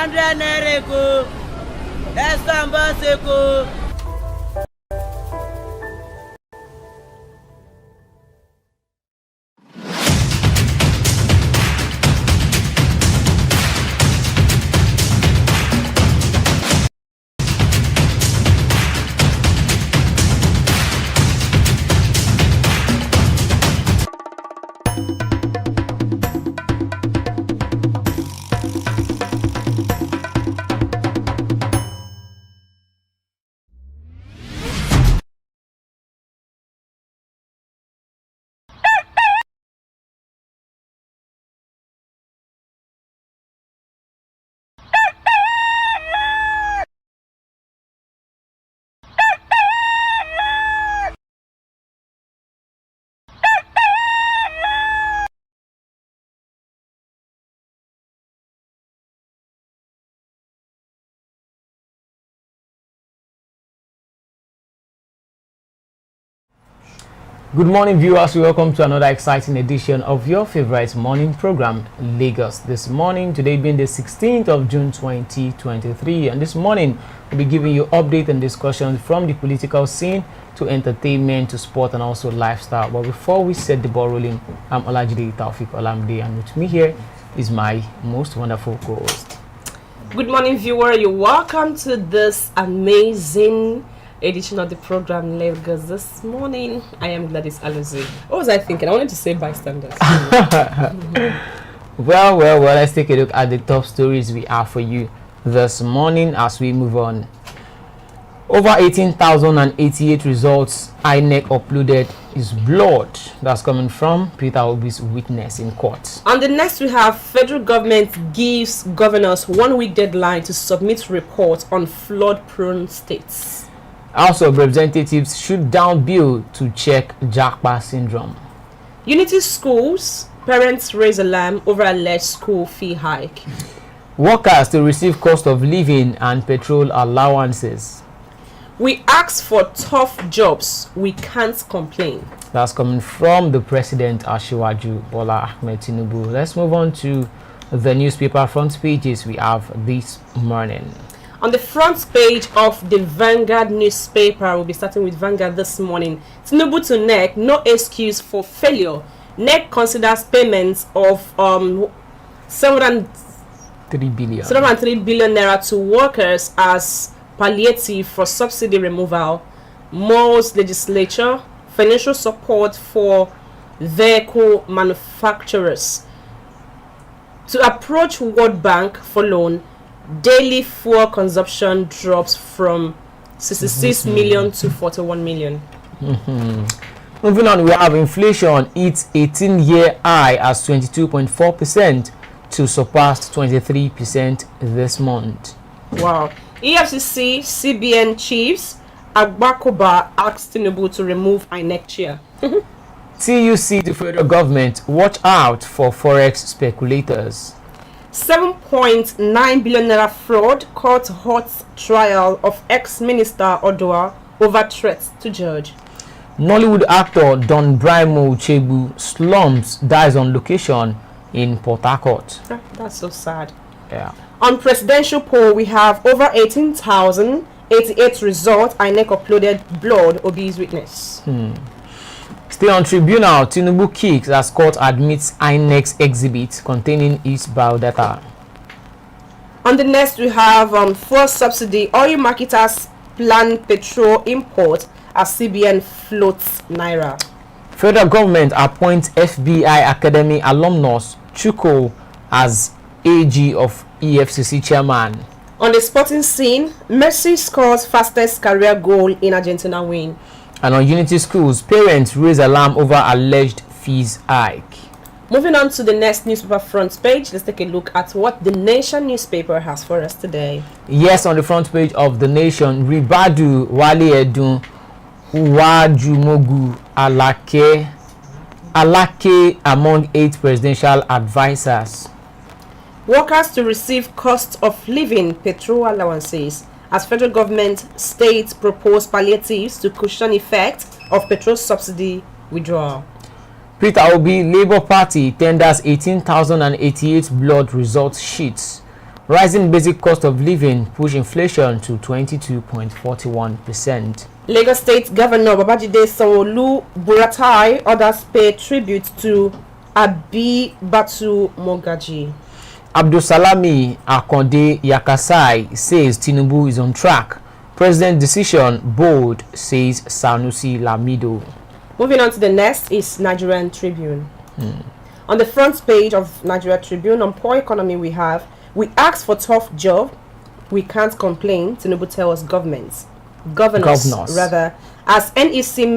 100 naira ko. Estamba seko. Good morning, viewers. Welcome to another exciting edition of your favorite morning program, Lagos This Morning. Today being the 16th of June 2023, and this morning we'll be giving you updates and discussions from the political scene to entertainment to sport and also lifestyle. But before we set the ball rolling, I'm Olajide Taufik Olamide, and with me here is my most wonderful co-host. Good morning, viewer. You're welcome to this amazing edition of the program Lagos This Morning. I am Gladys Alozie. What was I thinking? I wanted to say bystanders. Well, let's take a look at the top stories we have for you this morning as we move on. Over 18,088 results Inec uploaded is blood. That's coming from Peter Obi'S witness in court. On the next, we have federal government gives governors 1 week deadline to submit report on flood-prone states. Also, representatives shoot down bill to check Japa syndrome. Unity schools, parents raise alarm over alleged school fee hike. Workers to receive cost of living and petrol allowances. We ask for tough jobs, we can't complain. That's coming from the President Asiwaju Bola Ahmed Tinubu. Let's move on to the newspaper front pages we have this morning. On the front page of the Vanguard newspaper, we'll be starting with Vanguard this morning. Tinubu to Inec, no excuse for failure. Inec considers payments of 703 billion naira to workers as palliative for subsidy removal. More's legislature, financial support for vehicle manufacturers. To approach World Bank for loan. Daily fuel consumption drops from 66 million to 41 million. Moving on, we have inflation hits 18-year high as 22.4% to surpass 23% this month. Wow. EFCC, CBN chiefs, Agbakoba asked Tinubu to remove Inec chair. TUC to federal government, watch out for forex speculators. 7.9 billion naira fraud court halts trial of ex-minister Odua over threats to judge. Nollywood actor Don Brimo Chebu slumps, dies on location in Port Harcourt. That's so sad. Yeah. On presidential poll, we have over 18,088 results. Inec uploaded blood, Obi'S witness. Stay on tribunal, Tinubu kicks as court admits Inec's exhibit containing his biodata. On the next, we have fuel subsidy. Oil marketers plan petrol import as CBN floats Naira. Federal government appoints FBI Academy alumnus Chuko as AG of EFCC chairman. On the sporting scene, Messi scores fastest career goal in Argentina win. And on Unity schools, parents raise alarm over alleged fees hike. Moving on to the next newspaper front page, let's take a look at what the Nation newspaper has for us today. Yes, on the front page of the Nation, Ribadu Wale Edun Uwajumogu Alake among 8 presidential advisors. Workers to receive cost of living petrol allowances as federal government states propose palliatives to cushion effect of petrol subsidy withdrawal. Peter Obi Labour Party tenders 18,088 blood results sheets. Rising basic cost of living push inflation to 22.41%. Lagos State Governor Babajide Sanwo-Olu Buratai orders pay tribute to Batu Mogaji. Abdulsalami Akonde Yakasai says Tinubu is on track. President decision bold, says Sanusi Lamido. Moving on to the next is Nigerian Tribune. On the front page of Nigeria Tribune, on poor economy we ask for tough job, we can't complain, Tinubu tells governors, as NEC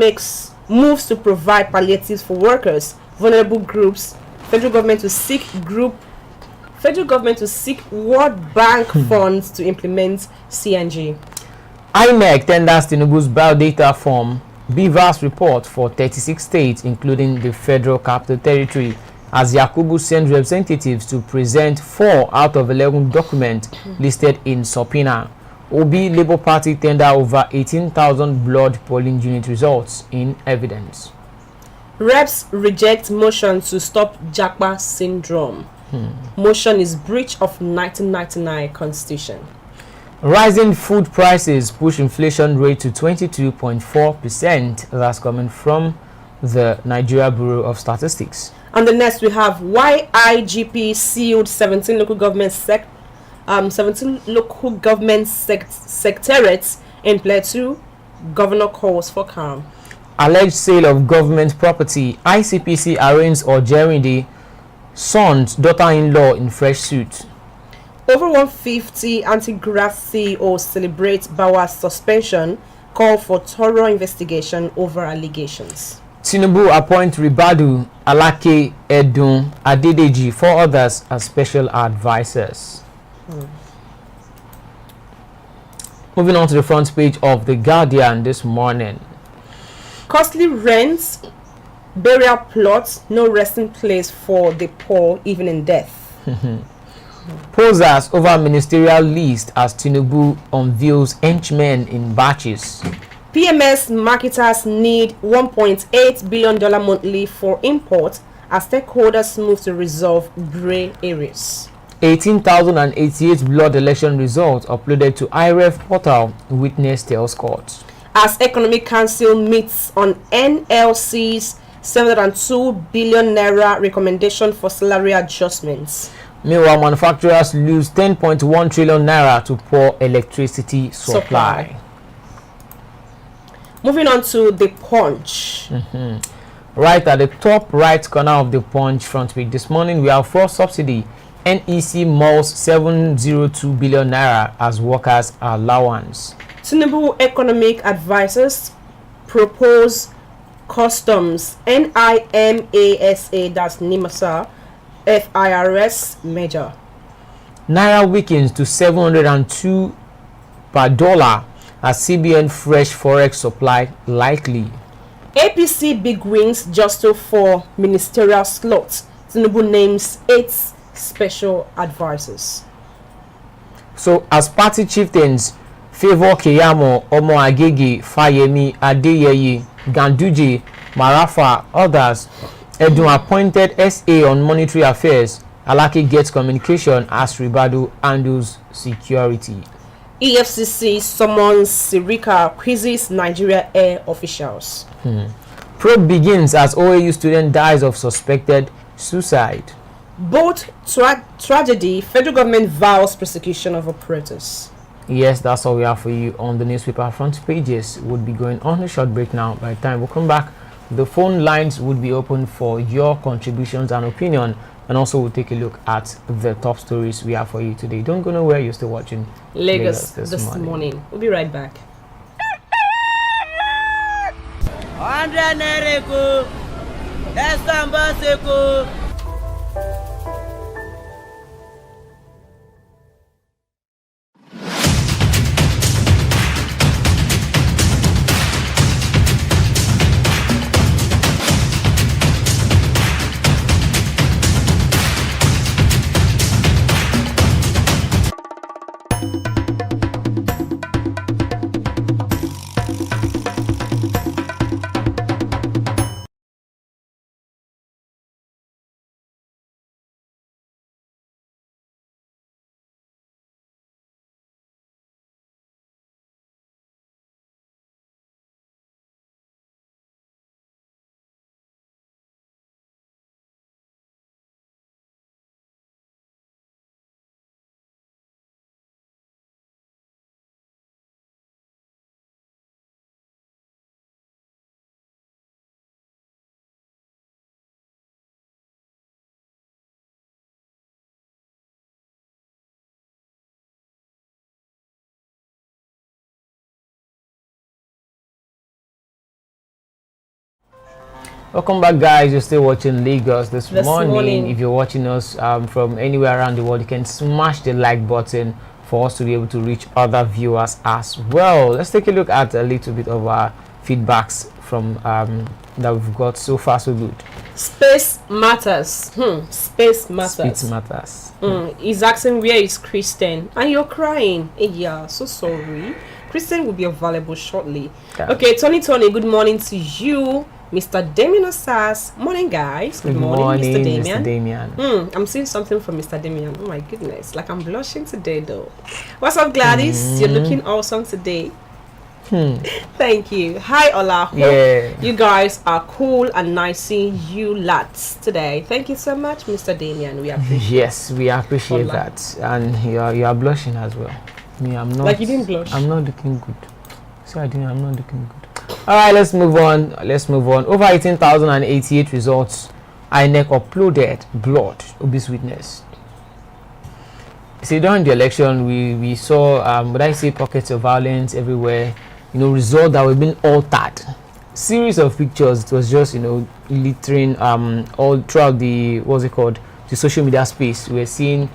moves to provide palliatives for workers, vulnerable groups, federal government to seek World Bank funds to implement CNG. Inec tenders Tinubu's biodata form BVAS report for 36 states, including the Federal Capital Territory, as Yakubu sent representatives to present 4 out of 11 documents listed in subpoena. Obi Labour Party tender over 18,000 blood polling unit results in evidence. Reps reject motion to stop Japa syndrome. Motion is breach of 1999 constitution. Rising food prices push inflation rate to 22.4%. That's coming from the Nigeria Bureau of Statistics. And the next we have why IGP sealed 17 local government secretariats in Plateau. Governor calls for calm. Alleged sale of government property. ICPC arraigns Ojerinde son's daughter-in-law in fresh suit. Over 150 anti-graft CEOs celebrate Bawa's suspension, call for thorough investigation over allegations. Tinubu appoint Ribadu, Alake, Edun, Adedeji, 4 others as special advisors. Moving on to the front page of The Guardian this morning. Costly rents, burial plots, no resting place for the poor, even in death. Posers over ministerial list as Tinubu unveils henchmen in batches. PMS marketers need $1.8 billion monthly for import as stakeholders move to resolve gray areas. 18,088 blood election results uploaded to IREF portal, witness tells court. As Economic Council meets on NLC's 702 billion naira recommendation for salary adjustments. Meanwhile, manufacturers lose 10.1 trillion naira to poor electricity supply. Moving on to the Punch. Right at the top right corner of the Punch front page this morning, we have fuel subsidy. NEC mulls 702 billion naira as workers' allowance. Tinubu economic advisors propose customs NIMASA, that's NIMASA, FIRS measure. Naira weakens to 702 per dollar as CBN fresh forex supply likely. APC big wins just for ministerial slots. Tinubu names 8 special advisors. So as party chieftains favor Keyamo, Omo Agege, Fayemi, Adeyeye, Ganduje, Marafa, others, Edun appointed SA on monetary affairs. Alaki gets communication as Ribadu handles security. EFCC summons Sirika, quizzes Nigeria air officials. Probe begins as OAU student dies of suspected suicide. Both tragedy, federal government vows prosecution of operators. Yes, that's all we have for you on the newspaper front pages. We'll be going on a short break now. By the time we'll come back, the phone lines would be open for your contributions and opinion, and also we'll take a look at the top stories we have for you today. Don't go nowhere, you're still watching Lagos this morning. We'll be right back. 100 Nereko, Estambaseko. Welcome back, guys. You're still watching Lagos this morning. morning. If you're watching us from anywhere around the world, you can smash the like button for us to be able to reach other viewers as well. Let's take a look at a little bit of our feedbacks from that we've got so far. So good. Space matters. Space matters. Space matters. He's asking where is Kristen, and you're crying. Yeah, so sorry. Kristen will be available shortly. Yeah. Okay, Tony, good morning to you, Mr. Damien Osas. Morning, guys. Good morning, Mr. Damien. I'm seeing something from Mr. Damien. Oh my goodness, like I'm blushing today, though. What's up, Gladys? You're looking awesome today. Thank you. Hi, Ola. Yeah. You guys are cool and nice seeing you lads today. Thank you so much, Mr. Damien. We appreciate. Yes, we appreciate Ola. that, and you are blushing as well. Me, I'm not. Like you didn't blush. I'm not looking good. So I'm not looking good. All right, let's move on. Over 18,088 results. Inec uploaded blood. Obi'S witness. See, during the election, we saw would I say pockets of violence everywhere. Results that were being altered. Series of pictures. It was just littering all throughout the the social media space. We're seeing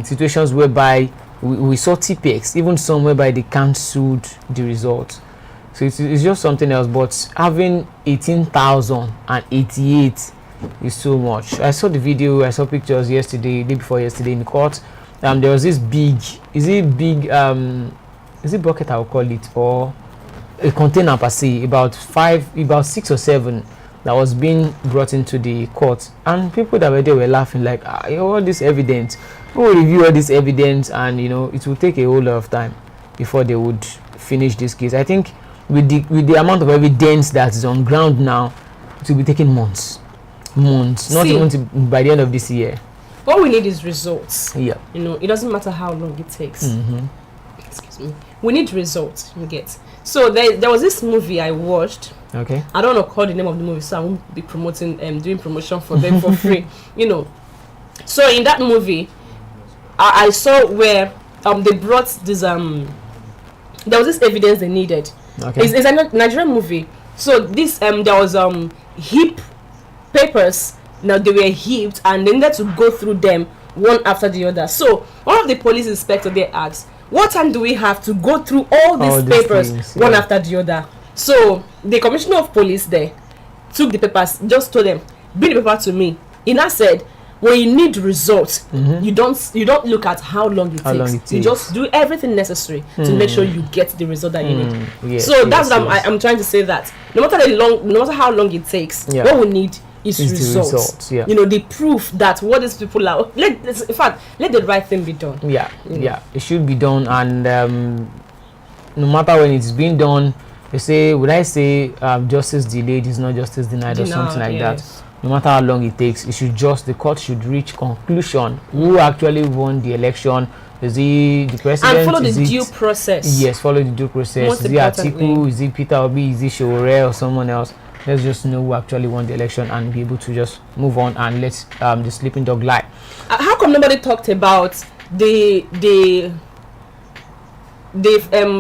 situations whereby we saw TPX, even some whereby they cancelled the results. So it's just something else. But having 18,088 is so much. I saw the video, I saw pictures day before yesterday in court. There was this big, is it bucket I would call it, or a container per se, about 6 or 7 that was being brought into the court, and people that were there were laughing like, all this evidence, who will review all this evidence, and it will take a whole lot of time before they would finish this case. I think with the amount of evidence that is on ground now, it will be taking months, not even by the end of this year. What we need is results. Yeah. It doesn't matter how long it takes. Excuse me. We need results. You get. So there was this movie I watched. Okay. I don't know call the name of the movie, so I won't be doing promotion for them for free. So in that movie, I saw where they brought this there was this evidence they needed. Okay. It's a Nigerian movie. So this there was heap papers. Now they were heaped and they needed to go through them one after the other. So one of the police inspector they asked, what time do we have to go through all these papers things, one after the other? So the commissioner of police there took the papers, just told them, bring the paper to me. He now said, when you need results, you don't look at how long it takes. You just do everything necessary to make sure you get the result that you need. Yes, so that's what I'm trying to say, that no matter how long it takes, what we need is results. Yeah. The proof that what these people are. Let the right thing be done. Yeah, it should be done, and no matter when it's being done, they say, would I say justice delayed is not justice denied or something like that. No matter how long it takes, the court should reach conclusion who actually won the election. Is he the president? And follow the due process. Yes, follow the due process. Most is it Atiku? Is it Peter Obi? Is it Showore or someone else? Let's just know who actually won the election and be able to just move on and let the sleeping dog lie. How come nobody talked about the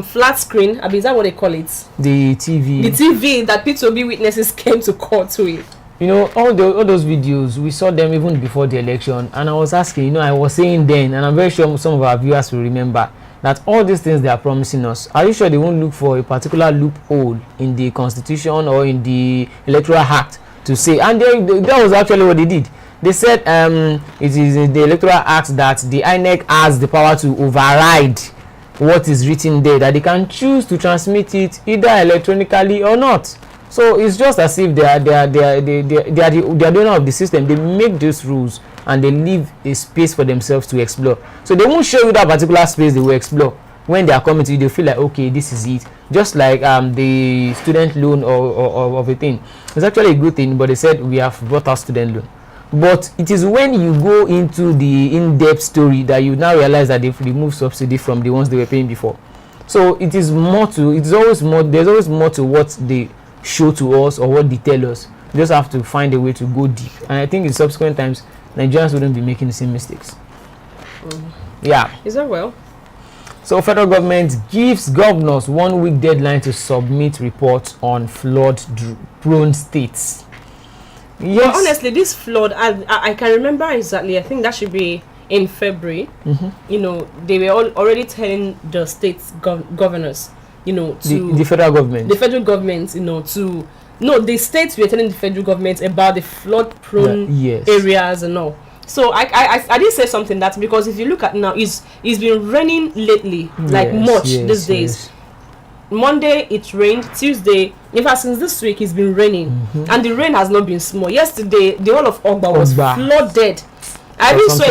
flat screen? I mean, is that what they call it? The TV. The TV that P2B witnesses came to court with. All those videos, we saw them even before the election, and I was asking, I was saying then, and I'm very sure some of our viewers will remember, that all these things they are promising us, are you sure they won't look for a particular loophole in the constitution or in the electoral act to say? And that was actually what they did. They said it is in the electoral act that the INEC has the power to override what is written there, that they can choose to transmit it either electronically or not. So it's just as if they are the owner of the system. They make those rules and they leave a space for themselves to explore. So they won't show you that particular space they will explore. When they are coming to you, they feel like, okay, this is it. Just like the student loan or of a thing. It's actually a good thing, but they said we have brought out student loan. But it is when you go into the in-depth story that you now realize that they've removed subsidy from the ones they were paying before. So it is more to, there's always more to what they show to us or what they tell us. You just have to find a way to go deep. And I think in subsequent times, Nigerians wouldn't be making the same mistakes. Yeah. Is that well? So federal government gives governors 1 week deadline to submit reports on flood-prone states. Yes. But honestly, this flood, I can remember exactly. I think that should be in February. You know, they were already telling the state governors, you know, to the federal government. The federal government, you know, to no, the states were telling the federal government about the flood-prone areas and all. So I did say something that because if you look at now, it's been raining lately, like much these days. Monday it rained, Tuesday, in fact since this week it's been raining, and the rain has not been small. Yesterday the whole of Ogba was flooded. I even saw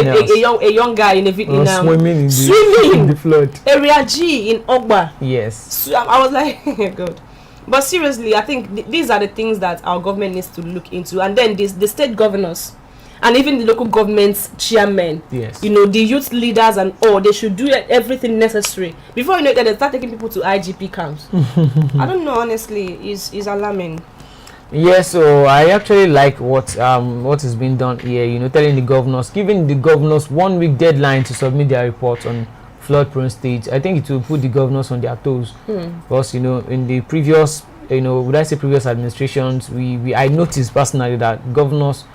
a young guy in a video swimming in the flood. Area G in Ogba. Yes. So I was like, good. But seriously, I think these are the things that our government needs to look into, and then the state governors and even the local government's chairmen, you know, the youth leaders and all, they should do everything necessary before you know that they start taking people to IGP camps. I don't know, honestly, is alarming. Yes, so I actually like what is being done here. You know, telling the governors, giving the governors 1 week deadline to submit their reports on flood-prone states. I think it will put the governors on their toes, because you know, in the previous, you know, would I say previous administrations, I noticed personally that governors,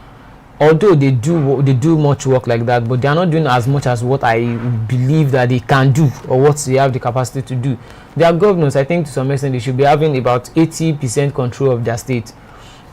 although they do much work like that, but they are not doing as much as what I believe that they can do or what they have the capacity to do. Their governors, I think to some extent, they should be having about 80% control of their state.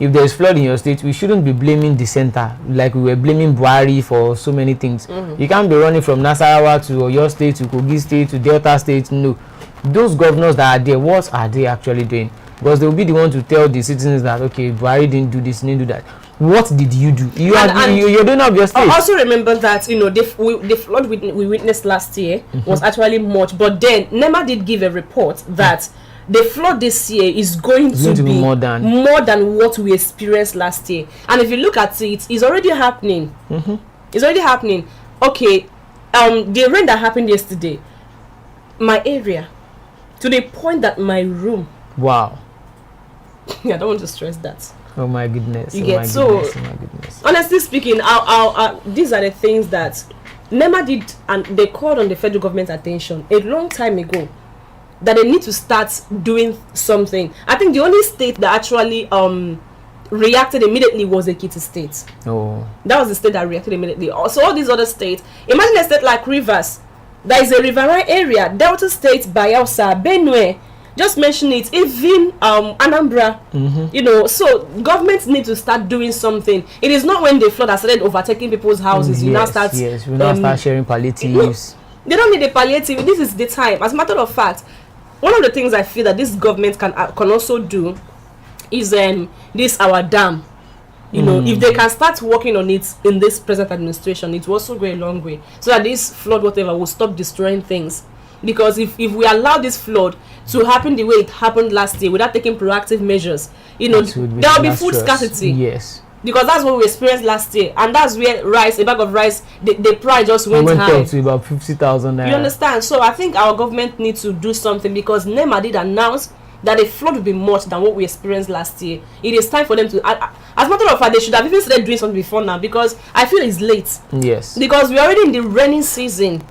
If there is flood in your state, we shouldn't be blaming the center like we were blaming Buhari for so many things. You can't be running from Nasarawa to your state to Kogi state to Delta state. No, those governors that are there, what are they actually doing? Because they will be the one to tell the citizens that okay, Buhari didn't do this, didn't do that. What did you do? You don't have your state. I also remember that, you know, the flood we witnessed last year was actually much, but then NEMA did give a report that the flood this year is going to be more than what we experienced last year. And if you look at it, it's already happening. It's already happening. Okay, the rain that happened yesterday, my area, to the point that my room. Wow. I don't want to stress that. Oh my goodness. You get so. Oh my goodness. Honestly speaking, these are the things that NEMA did, and they called on the federal government's attention a long time ago, that they need to start doing something. I think the only state that actually reacted immediately was Ekiti State. Oh. That was the state that reacted immediately. So all these other states, imagine a state like Rivers, that is a riverine area, Delta State, Bayelsa, Benue, just mention it, even Anambra, you know. So governments need to start doing something. It is not when the flood has started overtaking people's houses, you now start sharing palliatives. They don't need a palliative. This is the time. As a matter of fact, one of the things I feel that this government can also do is this our dam. You know, if they can start working on it in this present administration, it will also go a long way, so that this flood whatever will stop destroying things. Because if we allow this flood to happen the way it happened last year without taking proactive measures, you know, there will be food scarcity. Yes. Because that's what we experienced last year, and that's where a bag of rice, the price just went high. Up to about 50,000 naira. You understand? So I think our government needs to do something, because NEMA did announce that the flood will be much than what we experienced last year. It is time for them to, as a matter of fact, they should have even started doing something before now, because I feel it's late. Yes. Because we're already in the rainy season.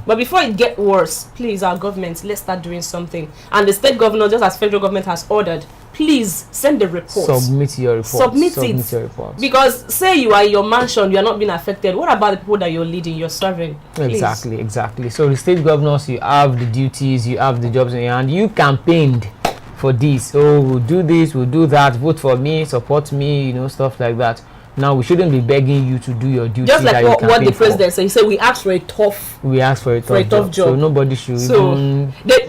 But before it gets worse, please, our government, let's start doing something. And the state governor, just as federal government has ordered, please send the report. Submit your report. Submit your report. Because say you are in your mansion, you are not being affected. What about the people that you're leading, you're serving? Please. Exactly. So the state governors, you have the duties, you have the jobs in your hand. You campaigned for this. Oh, we'll do this, we'll do that. Vote for me, support me, you know, stuff like that. Now we shouldn't be begging you to do your duty. Just like what the president said. He said we asked for a tough job. So nobody should. So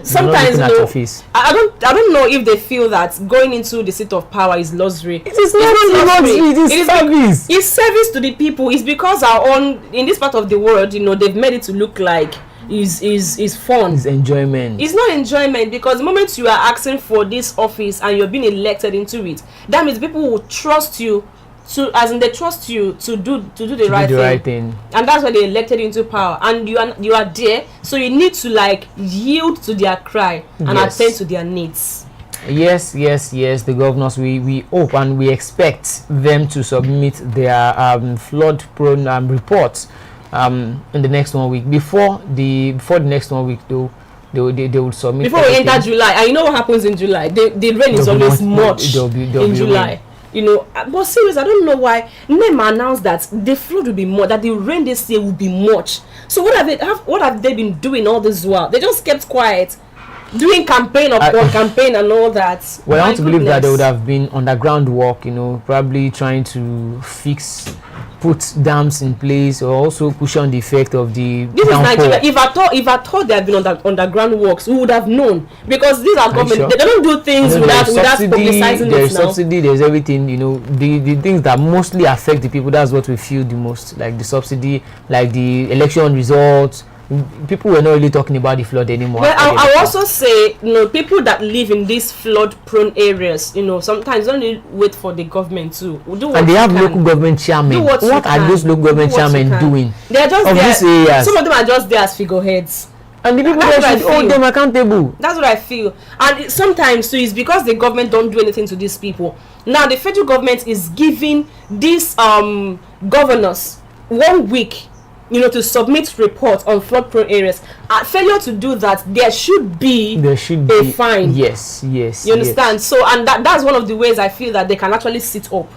sometimes, you know, I don't know if they feel that going into the seat of power is luxury. It is not luxury. It is service. It's service to the people. It's because our own, in this part of the world, you know, they've made it to look like is fun. It's enjoyment. It's not enjoyment, because the moment you are asking for this office and you're being elected into it, that means people will trust you. They trust you to do the right thing, and that's why they elected you into power, and you are there, so you need to like yield to their cry and attend to their needs. Yes. The governors, we hope and we expect them to submit their flood-prone reports in the next 1 week. Before the next 1 week, though, they will submit. Before we enter July, and you know what happens in July? The rain is always much in July. But seriously, I don't know why NEMA announced that the flood will be more, that the rain this year will be much. So what have they been doing all this while? They just kept quiet, doing campaign upon campaign and all that. Well, I want to believe that they would have been underground work, probably trying to put dams in place, or also cushion the effect of the This downpour. Is Nigeria. If I thought they had been underground works, we would have known, because these are government. Sure? They don't do things without publicizing there's it now. Subsidy, there's everything. The things that mostly affect the people. That's what we feel the most, like the subsidy, like the election results. People were not really talking about the flood anymore. Well, I also say, people that live in these flood-prone areas, sometimes don't really wait for the government to do what. And they have local government chairmen. What are those local government chairmen doing? They are just there. Some of them are just there as figureheads. And the people that should hold them accountable. That's what I feel. And sometimes too, it's because the government don't do anything to these people. Now the federal government is giving these governors 1 week, to submit reports on flood-prone areas. Failure to do that, there should be a fine. Yes. You understand? Yes. So, and that's one of the ways I feel that they can actually sit up.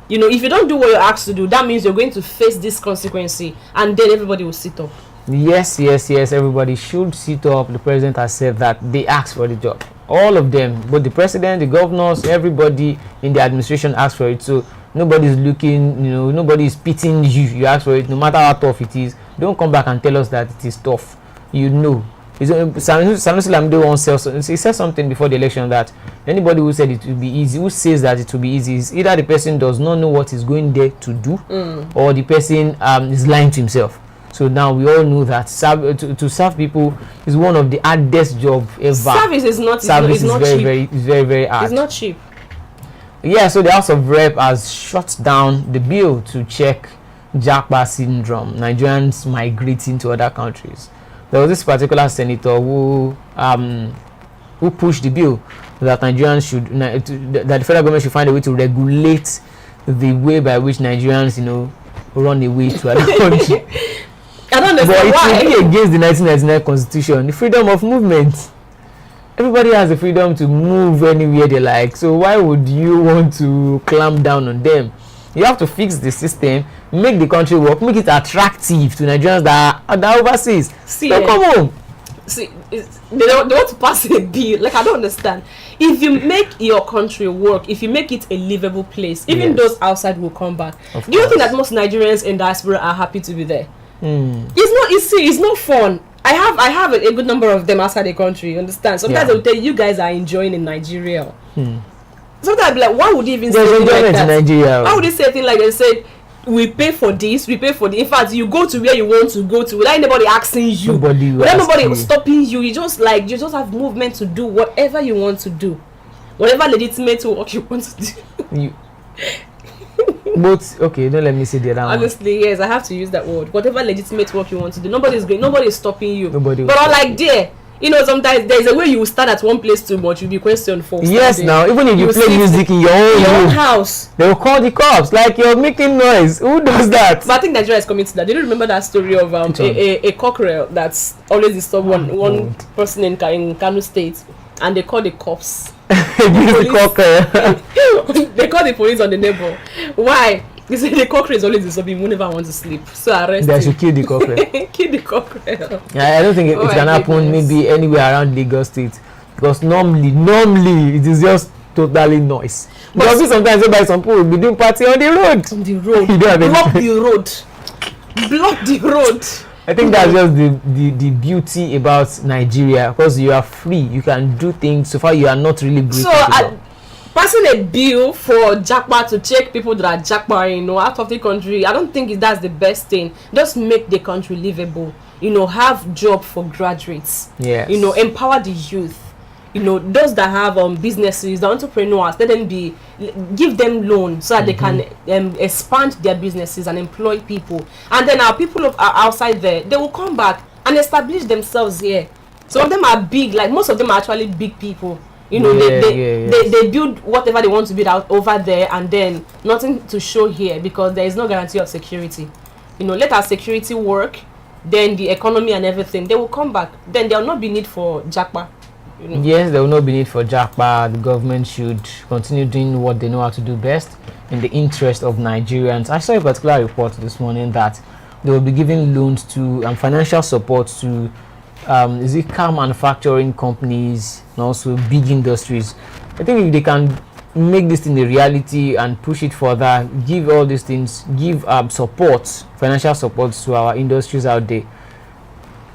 If you don't do what you're asked to do, that means you're going to face this consequence, and then everybody will sit up. Yes. Everybody should sit up. The president has said that they asked for the job. All of them, both the president, the governors, everybody in the administration asked for it. So nobody's looking, nobody's pitying you. You ask for it, no matter how tough it is. Don't come back and tell us that it is tough. Sanusi Lamide once he said something before the election that anybody who said it will be easy, who says that it will be easy, is either the person does not know what he's going there to do, or the person is lying to himself. So now we all know that to serve people is one of the hardest jobs ever. Service is not very, cheap. Very, very hard. It's not cheap. Yeah, so the House of Rep has shut down the bill to check Japa syndrome, Nigerians migrating to other countries. There was this particular senator who pushed the bill that Nigerians that the federal government should find a way to regulate the way by which Nigerians, run away to other countries. I don't understand why. But it will be against the 1999 Constitution, the freedom of movement. Everybody has the freedom to move anywhere they like. So why would you want to clamp down on them? You have to fix the system, make the country work, make it attractive to Nigerians that are overseas. Come home. See, they want to pass a bill. Like, I don't understand. If you make your country work, if you make it a livable place, even those outside will come back. Do you think that most Nigerians in diaspora are happy to be there? It's not fun. I have a good number of them outside the country, you understand? Sometimes they'll tell you guys are enjoying in Nigeria. Sometimes I'll be like, why would you even say anything like that? Nigeria. Why would they say things like they said, we pay for this, we pay for the. In fact, you go to where you want to go to without anybody asking you, without nobody stopping you. You just have movement to do whatever you want to do, whatever legitimate work you want to do. But okay, don't let me say the other one. Honestly, yes, I have to use that word. Whatever legitimate work you want to do, nobody is stopping you. But unlike there, sometimes there's a way you will start at one place too much, you'll be questioned for. Yes, now even if you play music in your own house, they will call the cops like you're making noise. Who does that? But I think Nigeria is coming to that. Do you remember that story of a cockerel that's always disturbed one person in Kano State, and they call the cops? The cockerel. They call the police on the neighbor. Why? They say the cockerel is always disturbing. We never want to sleep, so arrest him. They should kill the cockerel. Kill the cockerel. I don't think it can happen maybe anywhere around Lagos State, because normally it is just totally noise. Because sometimes some people will be doing party on the road. Block the road. I think that's just the beauty about Nigeria, because you are free, you can do things. So far, you are not really breaking. So, passing a bill for Japa to check people that are Japa, out of the country, I don't think that's the best thing. Just make the country livable. Have job for graduates. Yes. Empower the youth. Those that have businesses, the entrepreneurs, let them give them loans so that they can expand their businesses and employ people. And then our people are outside there, they will come back and establish themselves here. Some of them are big, like most of them are actually big people. They build whatever they want to build out over there, and then nothing to show here because there is no guarantee of security. Let our security work, then the economy and everything, they will come back. Then there will not be need for Japa. Yes, there will not be need for jackpot. The government should continue doing what they know how to do best in the interest of Nigerians. I saw a particular report this morning that they will be giving loans to and financial support to is it car manufacturing companies and also big industries. I think if they can make this thing a reality and push it further, give all these things, give support, financial support to our industries out there,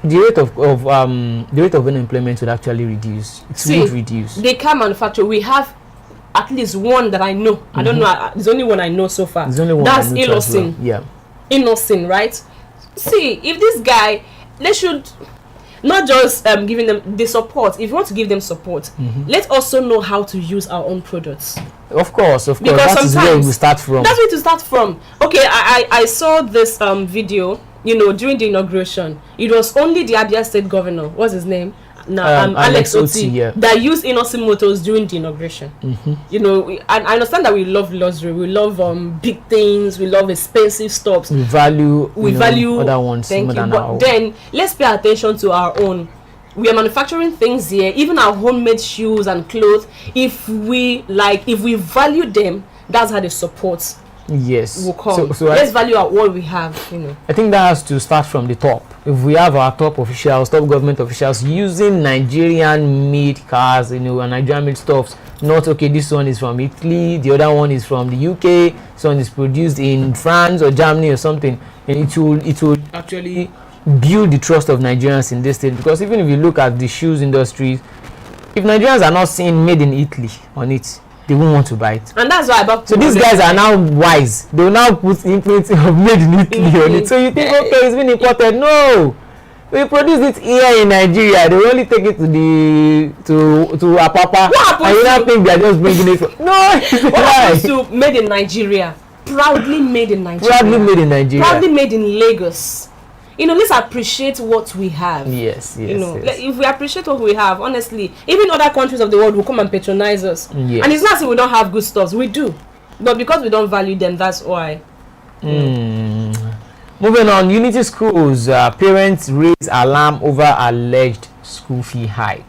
the rate of unemployment would actually reduce. It would reduce. They can manufacture. We have at least one that I know. I don't know. There's only one I know so far. There's only one. That's Innocent. Well. Yeah. Innocent, right? See, if this guy, they should not just giving them the support. If you want to give them support, let's also know how to use our own products. Of course. Because that is where we start from. That's where to start from. Okay, I saw this video. During the inauguration, it was only the Abia State governor. What's his name? Alex Oti, yeah, that used Innocent Motors during the inauguration. I understand that we love luxury, we love big things, we love expensive stuff. We value other ones. Thank you. But then let's pay attention to our own. We are manufacturing things here, even our homemade shoes and clothes. If we value them, that's how they support. Yes. Will come. So let's value what we have. I think that has to start from the top. If we have our top government officials using Nigerian-made cars, and Nigerian-made stuffs, not okay. This one is from Italy, the other one is from the UK, this one is produced in France or Germany or something, and it will actually build the trust of Nigerians in this state. Because even if you look at the shoes industry, if Nigerians are not seeing "made in Italy" on it, they won't want to buy it. And that's why so these guys are now wise. They will now put imprint of "made in Italy" on it. So you think, okay, it's been imported. No, we produce it here in Nigeria. They will only take it to Apapa. And you don't think they are just bringing it from, no. What happens to "made in Nigeria"? Proudly made in Nigeria. Proudly made in Nigeria. Proudly made in Lagos. Let's appreciate what we have. Yes. If we appreciate what we have, honestly, even other countries of the world will come and patronize us. Yes. And it's not as if we don't have good stuff. We do. But because we don't value them, that's why. Moving on, Unity Schools. Parents raise alarm over alleged school fee hike.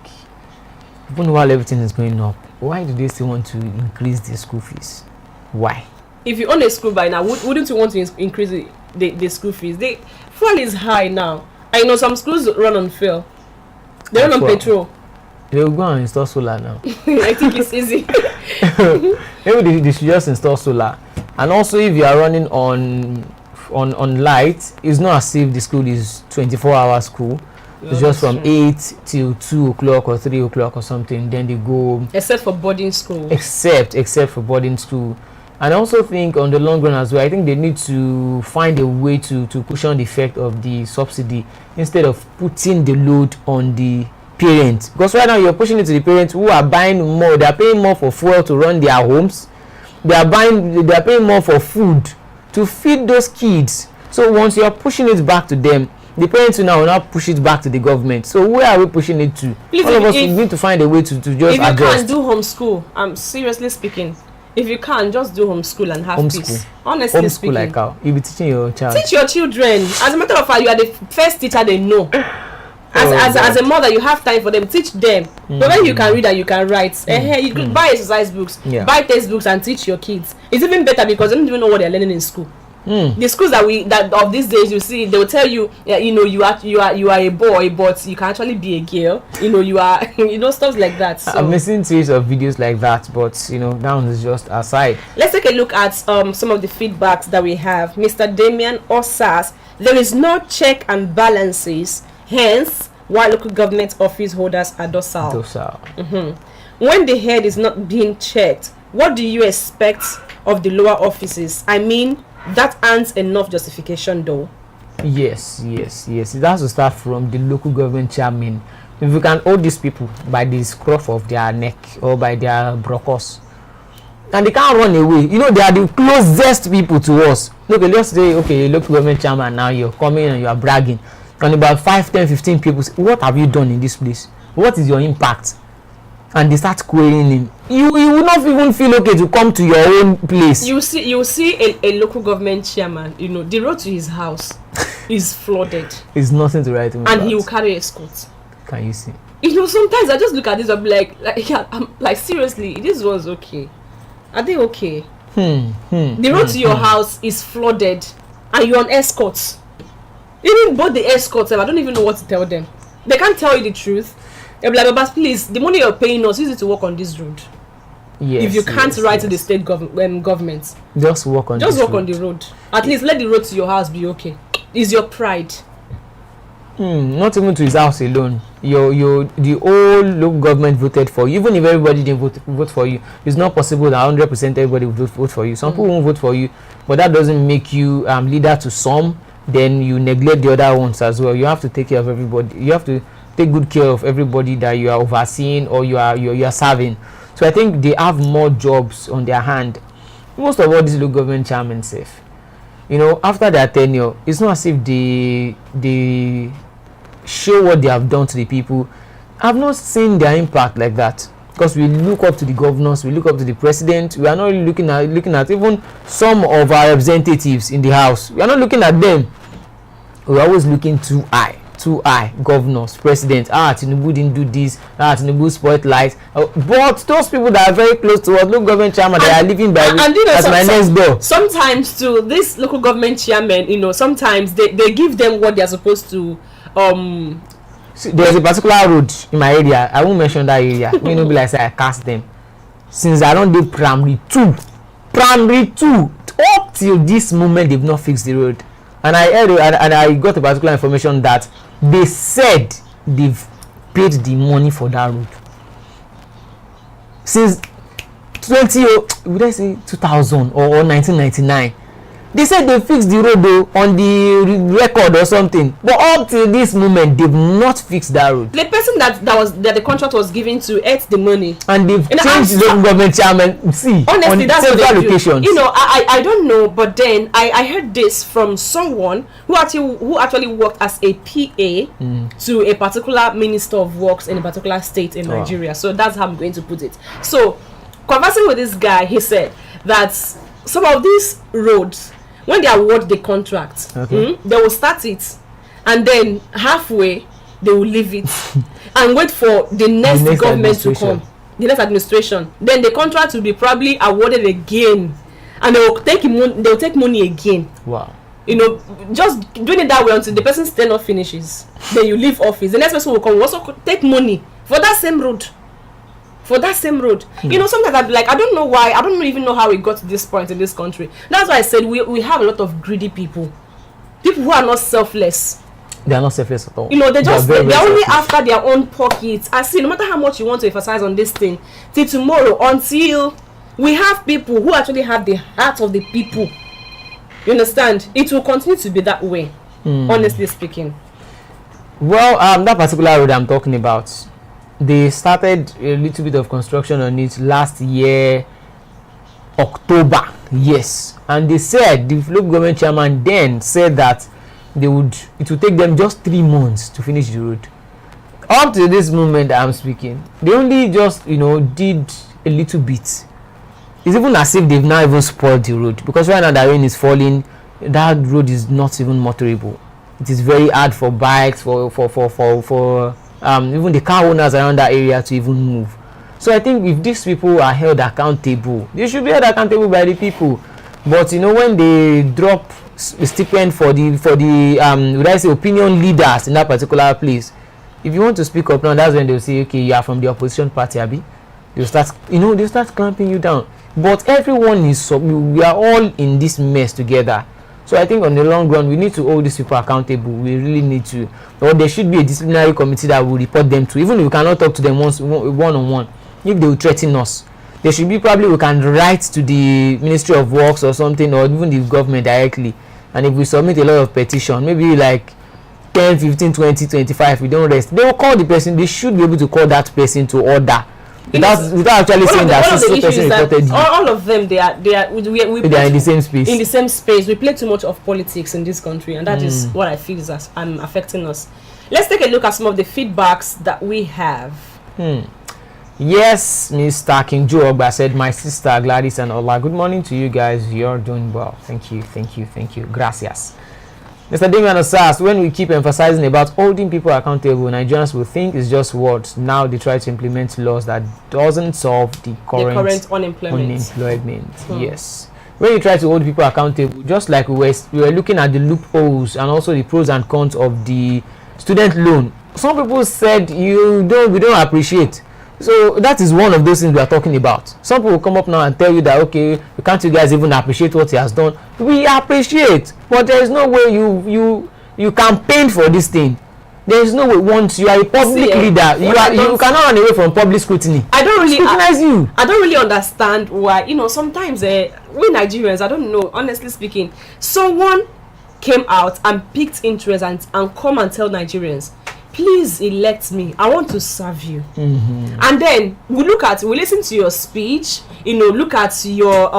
Even while everything is going up, why do they still want to increase the school fees? Why? If you own a school by now, wouldn't you want to increase the school fees? Fuel is high now. I know some schools run on fuel. They run on petrol. They will go and install solar now. I think it's easy. Maybe they should just install solar. And also, if you are running on light, it's not as if the school is 24-hour school. It's just from 8 till 2 o'clock or 3 o'clock or something. Then they go. Except for boarding school. Except for boarding school. And I also think on the long run as well, I think they need to find a way to cushion the effect of the subsidy instead of putting the load on the parents. Because right now you're pushing it to the parents who are buying more. They are paying more for fuel to run their homes. They are paying more for food to feed those kids. So once you are pushing it back to them, the parents will now push it back to the government. So where are we pushing it to? Please, all of us need to find a way to just adjust. If you can't do homeschool, I'm seriously speaking. If you can't, just do homeschool and have peace. Honestly speaking. Like how? You'll be teaching your child. Teach your children. As a matter of fact, you are the first teacher they know. As a mother, you have time for them. Teach them. But when you can read and you can write, you could buy exercise books, buy textbooks and teach your kids. It's even better because they don't even know what they're learning in school. The schools that of these days, you see, they will tell you, you are a boy, but you can actually be a girl. You are, stuff like that. So. I've seen series of videos like that, but that one is just aside. Let's take a look at some of the feedbacks that we have. Mr. Damian Osas, there is no check and balances, hence why local government office holders are docile. When the head is not being checked, what do you expect of the lower offices? I mean, that aren't enough justification though. Yes. It has to start from the local government chairman. If we can hold these people by the scruff of their neck or by their brocos, and they can't run away. They are the closest people to us. Look, let's say, okay, local government chairman, now you're coming and you are bragging. And about 5, 10, 15 people say, what have you done in this place? What is your impact? And they start querying him. You will not even feel okay to come to your own place. You see a local government chairman, the road to his house is flooded. It's nothing to write him and about. he will carry escort. can you see? You know, sometimes I just look at this, I'm like yeah, I'm like, seriously, this was okay. Are they okay? The road to your house is flooded and you're on escorts. Even both the escorts, I don't even know what to tell them. They can't tell you the truth. They'll be like, but please, the money you're paying us, use it to work on this road. Yes, if you can't write to the state government, just walk on the road. At least let the road to your house be okay. It's your pride. Not even to his house alone. The whole local government voted for you. Even if everybody didn't vote for you, it's not possible that 100% everybody will vote for you. Some people won't vote for you, but that doesn't make you leader to some. Then you neglect the other ones as well. You have to take care of everybody. You have to take good care of everybody that you are overseeing or you are serving. So I think they have more jobs on their hand. Most of all these local government chairmen safe. You know, after their tenure, it's not as if they show what they have done to the people. I've not seen their impact like that, because we look up to the governors, we look up to the president. We are not really looking at even some of our representatives in the house. We are not looking at them. We're always looking too high. Governors, president, Tinubu didn't do this, Tinubu spoiled light. But those people that are very close to us, local government chairman, they are living by as my next door. Sometimes to this local government chairman, you know, sometimes they give them what they are supposed to. See, there's a particular road in my area. I won't mention that area. You know, be like say I cast them. Since I don't do primary two, up till this moment they've not fixed the road. And I heard and I got a particular information that they said they've paid the money for that road since 2000 or 1999. They said they fixed the road though on the record or something, but up till this moment they've not fixed that road. The person that the contract was given to ate the money, and they've changed the local government chairman. See, honestly, that's what they locations. Do. You know, I don't know, but then I heard this from someone who actually worked as a PA to a particular minister of works in a particular state in Nigeria. So that's how I'm going to put it. So conversing with this guy, he said that some of these roads, when they award the contract, they will start it, and then halfway they will leave it and wait for the next government to come, the next administration. Then the contract will be probably awarded again, and they will take money again. Wow. You know, just doing it that way until the person's tenure finishes. Then you leave office. The next person will come, will also take money for that same road. You know, sometimes I'd be like, I don't know why, I don't even know how we got to this point in this country. That's why I said we have a lot of greedy people who are not selfless. They are not selfless at all. You know, they're only after their own pockets. I see, no matter how much you want to emphasize on this thing, till tomorrow, until we have people who actually have the heart of the people, you understand, it will continue to be that way, honestly speaking. Well, that particular road I'm talking about, they started a little bit of construction on it last year, October. Yes, and they said the local government chairman then said that it would take them just 3 months to finish the road. Up to this moment I'm speaking, they only just did a little bit. It's even as if they've now even spoiled the road, because right now the rain is falling. That road is not even motorable. It is very hard for bikes, for even the car owners around that area to even move. So I think if these people are held accountable, they should be held accountable by the people. But when they drop a stipend for the would I say opinion leaders in that particular place, if you want to speak up now, that's when they'll say, okay, you are from the opposition party, Abi. They'll start clamping you down. But everyone we are all in this mess together. So I think on the long run, we need to hold these people accountable. We really need to. Or there should be a disciplinary committee that will report them to. Even if we cannot talk to them one-on-one, if they will threaten us, there should be probably we can write to the Ministry of Works or something, or even the government directly. And if we submit a lot of petition, maybe like 10, 15, 20, 25, we don't rest. They will call the person. They should be able to call that person to order. Without actually saying that person reported you. All of them, they are in the same space. In the same space, we play too much of politics in this country, and that is what I feel is affecting us. Let's take a look at some of the feedbacks that we have. Yes, Mr. King Joe Ogba said, my sister Gladys and Ola, good morning to you guys. You're doing well. Thank you. Gracias. Mr. Damian Osas, when we keep emphasizing about holding people accountable, Nigerians will think it's just words. Now they try to implement laws that doesn't solve the current unemployment. Yes. When you try to hold people accountable, just like we were looking at the loopholes and also the pros and cons of the student loan, some people said we don't appreciate. So that is one of those things we are talking about. Some people will come up now and tell you that, okay, can't you guys even appreciate what he has done? We appreciate, but there is no way you campaign for this thing. There is no way. Once you are a public leader, you cannot run away from public scrutiny. I don't really understand why. Sometimes we Nigerians, I don't know, honestly speaking, someone came out and picked interest and come and tell Nigerians, please elect me, I want to serve you. And then we listen to your speech, look at your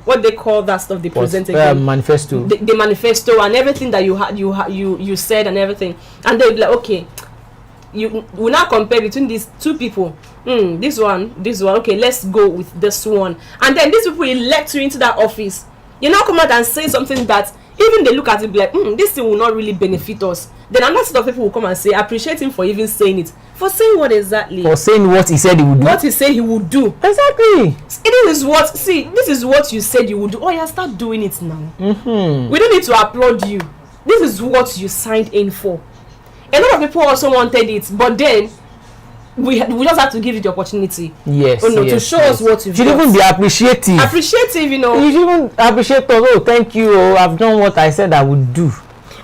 what they call that stuff they presented, manifesto, the manifesto and everything that you said and everything, and they'll be like, okay, you will now compare between these two people. This one, okay, let's go with this one. And then these people elect you into that office. You now come out and say something that even they look at it, be like, this thing will not really benefit us. Then another set of people will come and say, appreciate him for even saying it. For saying what exactly? For saying what he said he would do. What he said he would do. Exactly. This is what you said you would do. Oh yeah, start doing it now. We don't need to applaud you. This is what you signed in for. A lot of people also wanted it, but then we just have to give you the opportunity. Yes. To show us what you've done. You should even be appreciative. You should even appreciate us. Oh, thank you. Oh, I've done what I said I would do.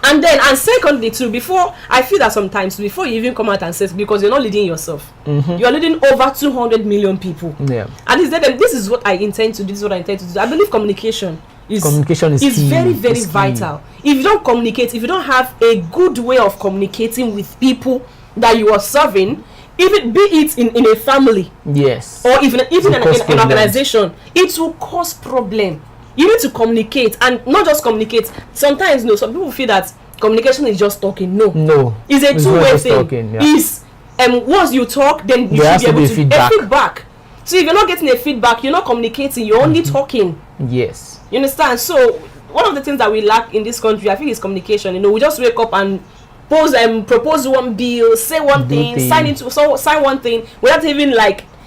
And secondly too, before I feel that sometimes before you even come out and say, because you're not leading yourself, you're leading over 200 million people. Yeah. And this is what I intend to do. This is what I intend to do. I believe communication is very, very vital. If you don't communicate, if you don't have a good way of communicating with people that you are serving, even be it in a family, yes, or even in an organization, it will cause problem. You need to communicate, and not just communicate. Sometimes, some people feel that communication is just talking. No, it's a two-way thing. Talking, yeah. Once you talk, then you should be able to feedback. So if you're not getting a feedback, you're not communicating. You're only talking. Yes, you understand. So one of the things that we lack in this country, I think, is communication. We just wake up and propose one bill, say one thing, sign one thing, without even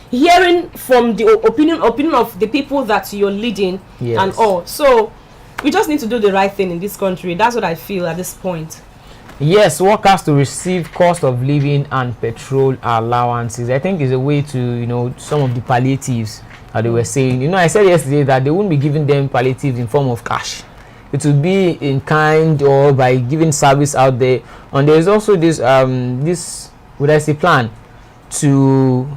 hearing from the opinion of the people that you're leading. Yes. And all. So we just need to do the right thing in this country. That's what I feel at this point. Yes, workers to receive cost of living and petrol allowances, I think, is a way to some of the palliatives that they were saying. I said yesterday that they wouldn't be giving them palliatives in form of cash. It will be in kind or by giving service out there. And there is also this plan to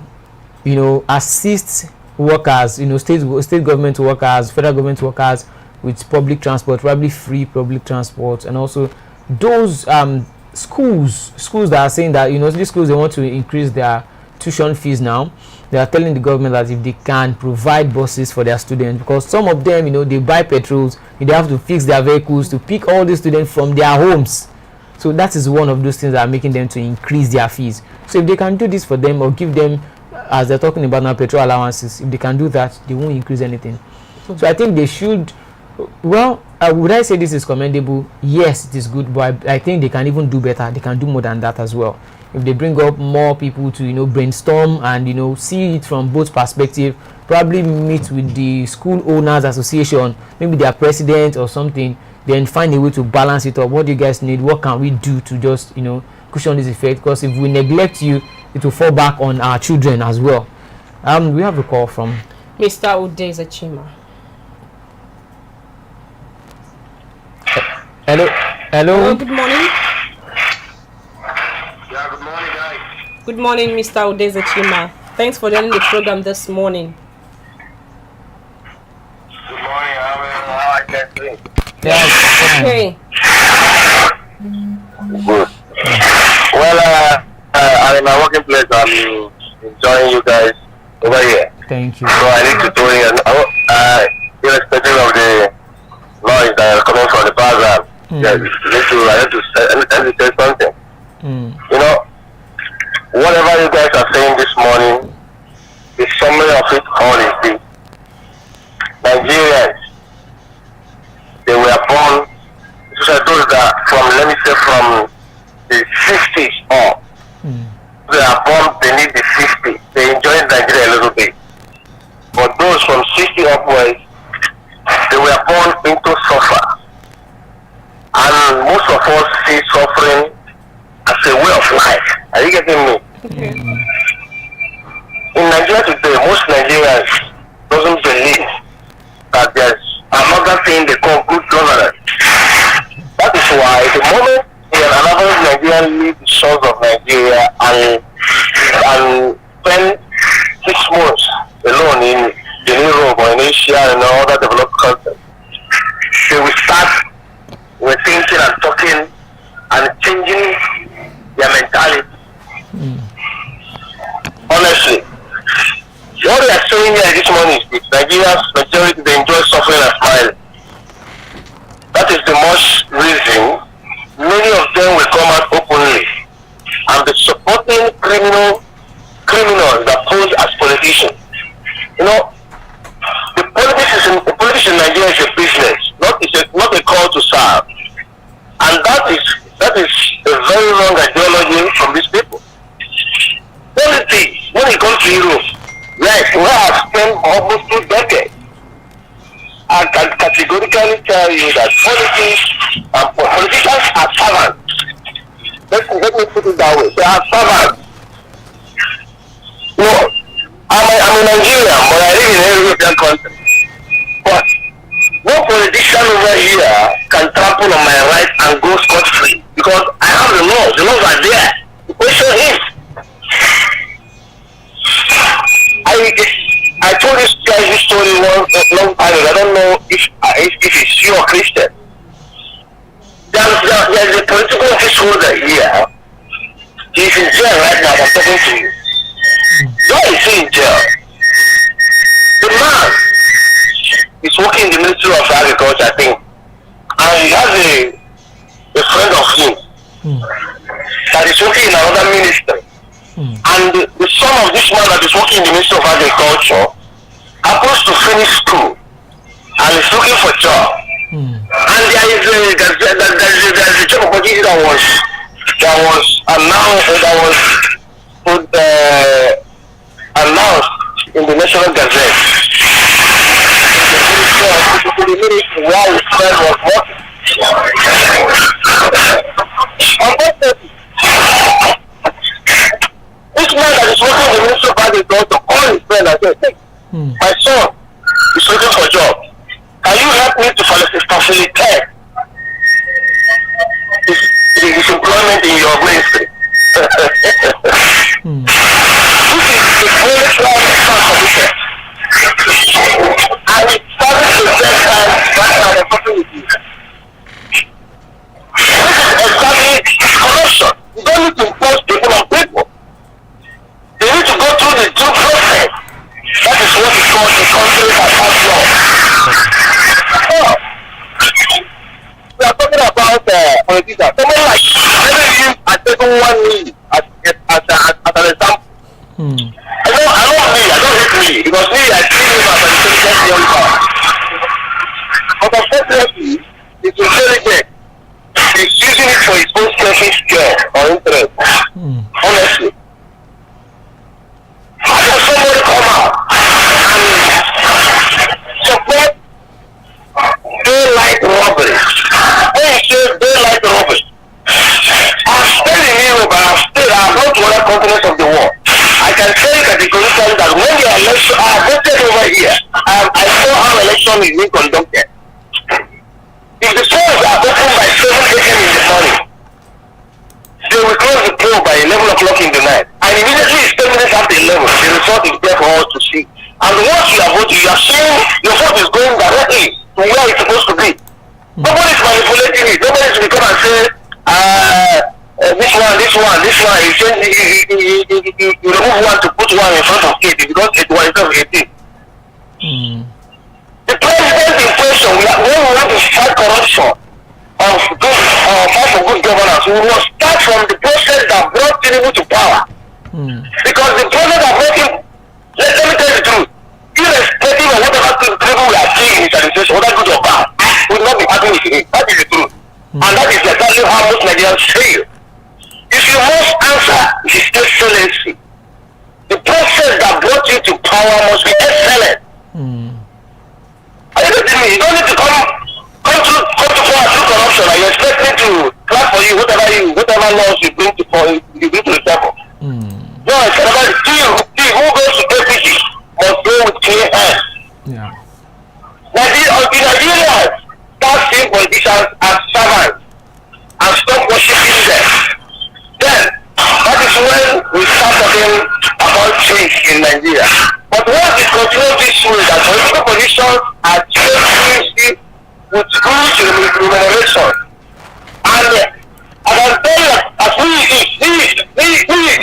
assist workers, state government workers, federal government workers with public transport, probably free public transport, and also those schools that are saying that these schools, they want to increase their tuition fees now. They are telling the government that if they can provide buses for their students, because some of them, they buy petrols, they have to fix their vehicles to pick all the students from their homes. So that is one of those things that are making them to increase their fees. So if they can do this for them, or give them, as they're talking about now, petrol allowances, if they can do that, they won't increase anything. So I think they should. Well, would I say this is commendable? Yes, it is good, but I think they can even do better. They can do more than that as well. If they bring up more people to brainstorm and see it from both perspectives, probably meet with the school owners association, maybe their president or something, then find a way to balance it up. What do you guys need? What can we do to just cushion this effect? Because if we neglect you, it will fall back on our children as well. We have a call from Mr. Obi'S Achima. Hello. Good morning. Yeah, good morning, guys. Good morning, Mr. Obi'S Achima. Thanks for joining the program this morning. Good morning. How are you doing? Yeah, okay. Good. Well, I'm in my working place. I'm enjoying you guys over here. Thank you. So I need to do it. Irrespective of the noise that are coming from the background, I need to say something. Whatever you guys are saying this morning, the summary of it all is this. Nigerians, they were born, those that from Are you getting me? Okay. In Nigeria today, most Nigerians doesn't believe that there's another thing they call good governance. That is why the moment an average Nigerian leaves the shores of Nigeria and spend 6 months alone in Europe or in Asia and other developed countries, they will start thinking and talking and changing their mentality. Honestly, what we are saying here this morning is Nigeria's majority, they enjoy suffering and smiling. That is the most reason many of them will come out openly and be supporting criminals that pose as politicians. You know, the politics in Nigeria is a business, not a call to serve. And that is a very wrong ideology from these people. Politics, when it comes to Europe, yes, we have spent almost 2 decades. I can categorically tell you that politicians are servants. Let me put it that way. They are servants. You know, I'm a Nigerian, but I live in a European country. But no politician over here can trample on my rights and go scot-free because I have the laws. The laws are there. The question is, I told this guy this story long time ago. I don't know if it's you or Christian. There's a political office holder here. He's in jail right now. I'm talking to you. Why is he in jail? The man is working in the Ministry of Agriculture, I think, and he has a friend of him that is working in another ministry. And the son of this man that is working in the Ministry of Agriculture happens to finish school and is looking for a job. And there is a job opportunity that was announced in the National Gazette. The ministry where his friend was working. This man that is working in the Ministry of Agriculture called his friend and said, hey, my son is looking for a job. Can you help me to facilitate his employment in your ministry? This is the greatest line of commission. And it started the same time right now I'm talking with you. This is exactly corruption. You don't need to impose people on people. They need to go through the due process. That is what is called the country that has law. So, we are talking about politicians. Someone like maybe you are taking one me as an example. I don't hate me because me I see him as an intelligent young man. But unfortunately, it's intelligent. He's using it for his own selfish gain or interest. Honestly. How can somebody come out and support daylight robbery? When you say daylight robbery, I've stayed in Europe and I've gone to other continents of the world. I can tell you categorically that when the election, I voted over here, I saw how election is being conducted. If the polls are open by 7 a.m. in the morning, they will close the poll by 11 o'clock in the night. And immediately it's 10 minutes after 11, the result is there for us to see. And once you are voting, you are seeing your vote is going directly to where it's supposed to be. Nobody is manipulating it. Nobody is going to come and say, this one. You remove one to put one in front of it because it was instead of 18. The president's intention, when we want to fight corruption or fight for good governance, we must start from the process that brought Tinubu to power. Because the process that brought him, let me tell you the truth, irrespective of whatever people we are seeing in his administration, whether good or bad, will not be happy with him. That is the truth. And that is exactly how most Nigerians feel. If you must answer His Excellency, the process that brought you to power must be excellent. Are you getting me? You don't need to come to power through corruption and you expect me to clap for you whatever laws you bring to the table. in Nigeria. But once it continues this way, that political positions are changing with good remuneration. And I can tell you, as he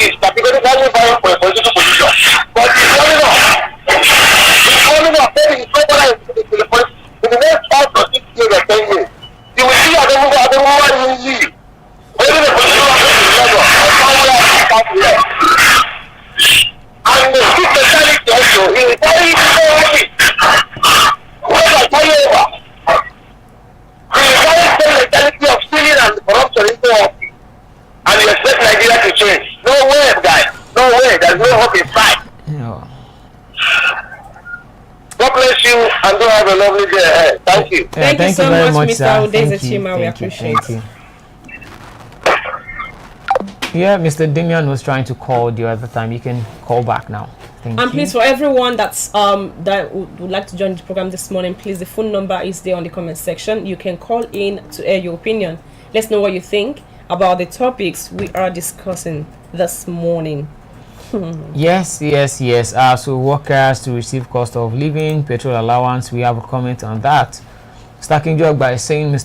is particularly vying for a political position. But it's coming up. It's coming up. Maybe it's not in the next 5 or 6 years or 10 years. You will see other woman in you. Maybe the position of the level or somewhere. And the good mentality also is very easy. What I tell you over? The very mentality of stealing and corruption into office. And you expect Nigeria to change. No way, guys. No way. There's no hope in sight. No. God bless you and do have a lovely day ahead. Thank you. Thank you so very much, Mr. sir. Udeze-Chima. We appreciate it. Yeah, Mr. Damian was trying to call the other time. You can call back now. Thank you. And please, for everyone that's that would like to join the program this morning, please, the phone number is there on the comment section. You can call in to air your opinion. Let's know what you think about the topics we are discussing this morning. Yes. So workers to receive cost of living, petrol allowance. We have a comment on that. Stacking job by saying,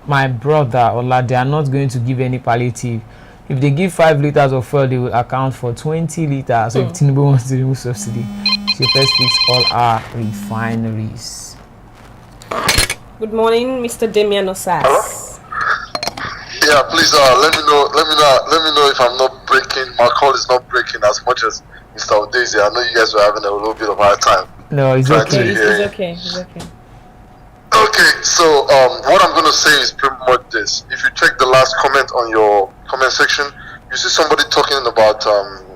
my brother Ola, they are not going to give any palliative. If they give 5 liters of fuel, they will account for 20 liters. So if Tinubu wants to remove subsidy, she first fix all our refineries. Good morning, Mr. Damian Osas. Yeah, please let me know if I'm not breaking. My call is not breaking as much as Mr. Udeze. I know you guys were having a little bit of hard time. No, it's okay. It's okay. Okay, so what I'm going to say is pretty much this. If you check the last comment on your comment section, you see somebody talking about them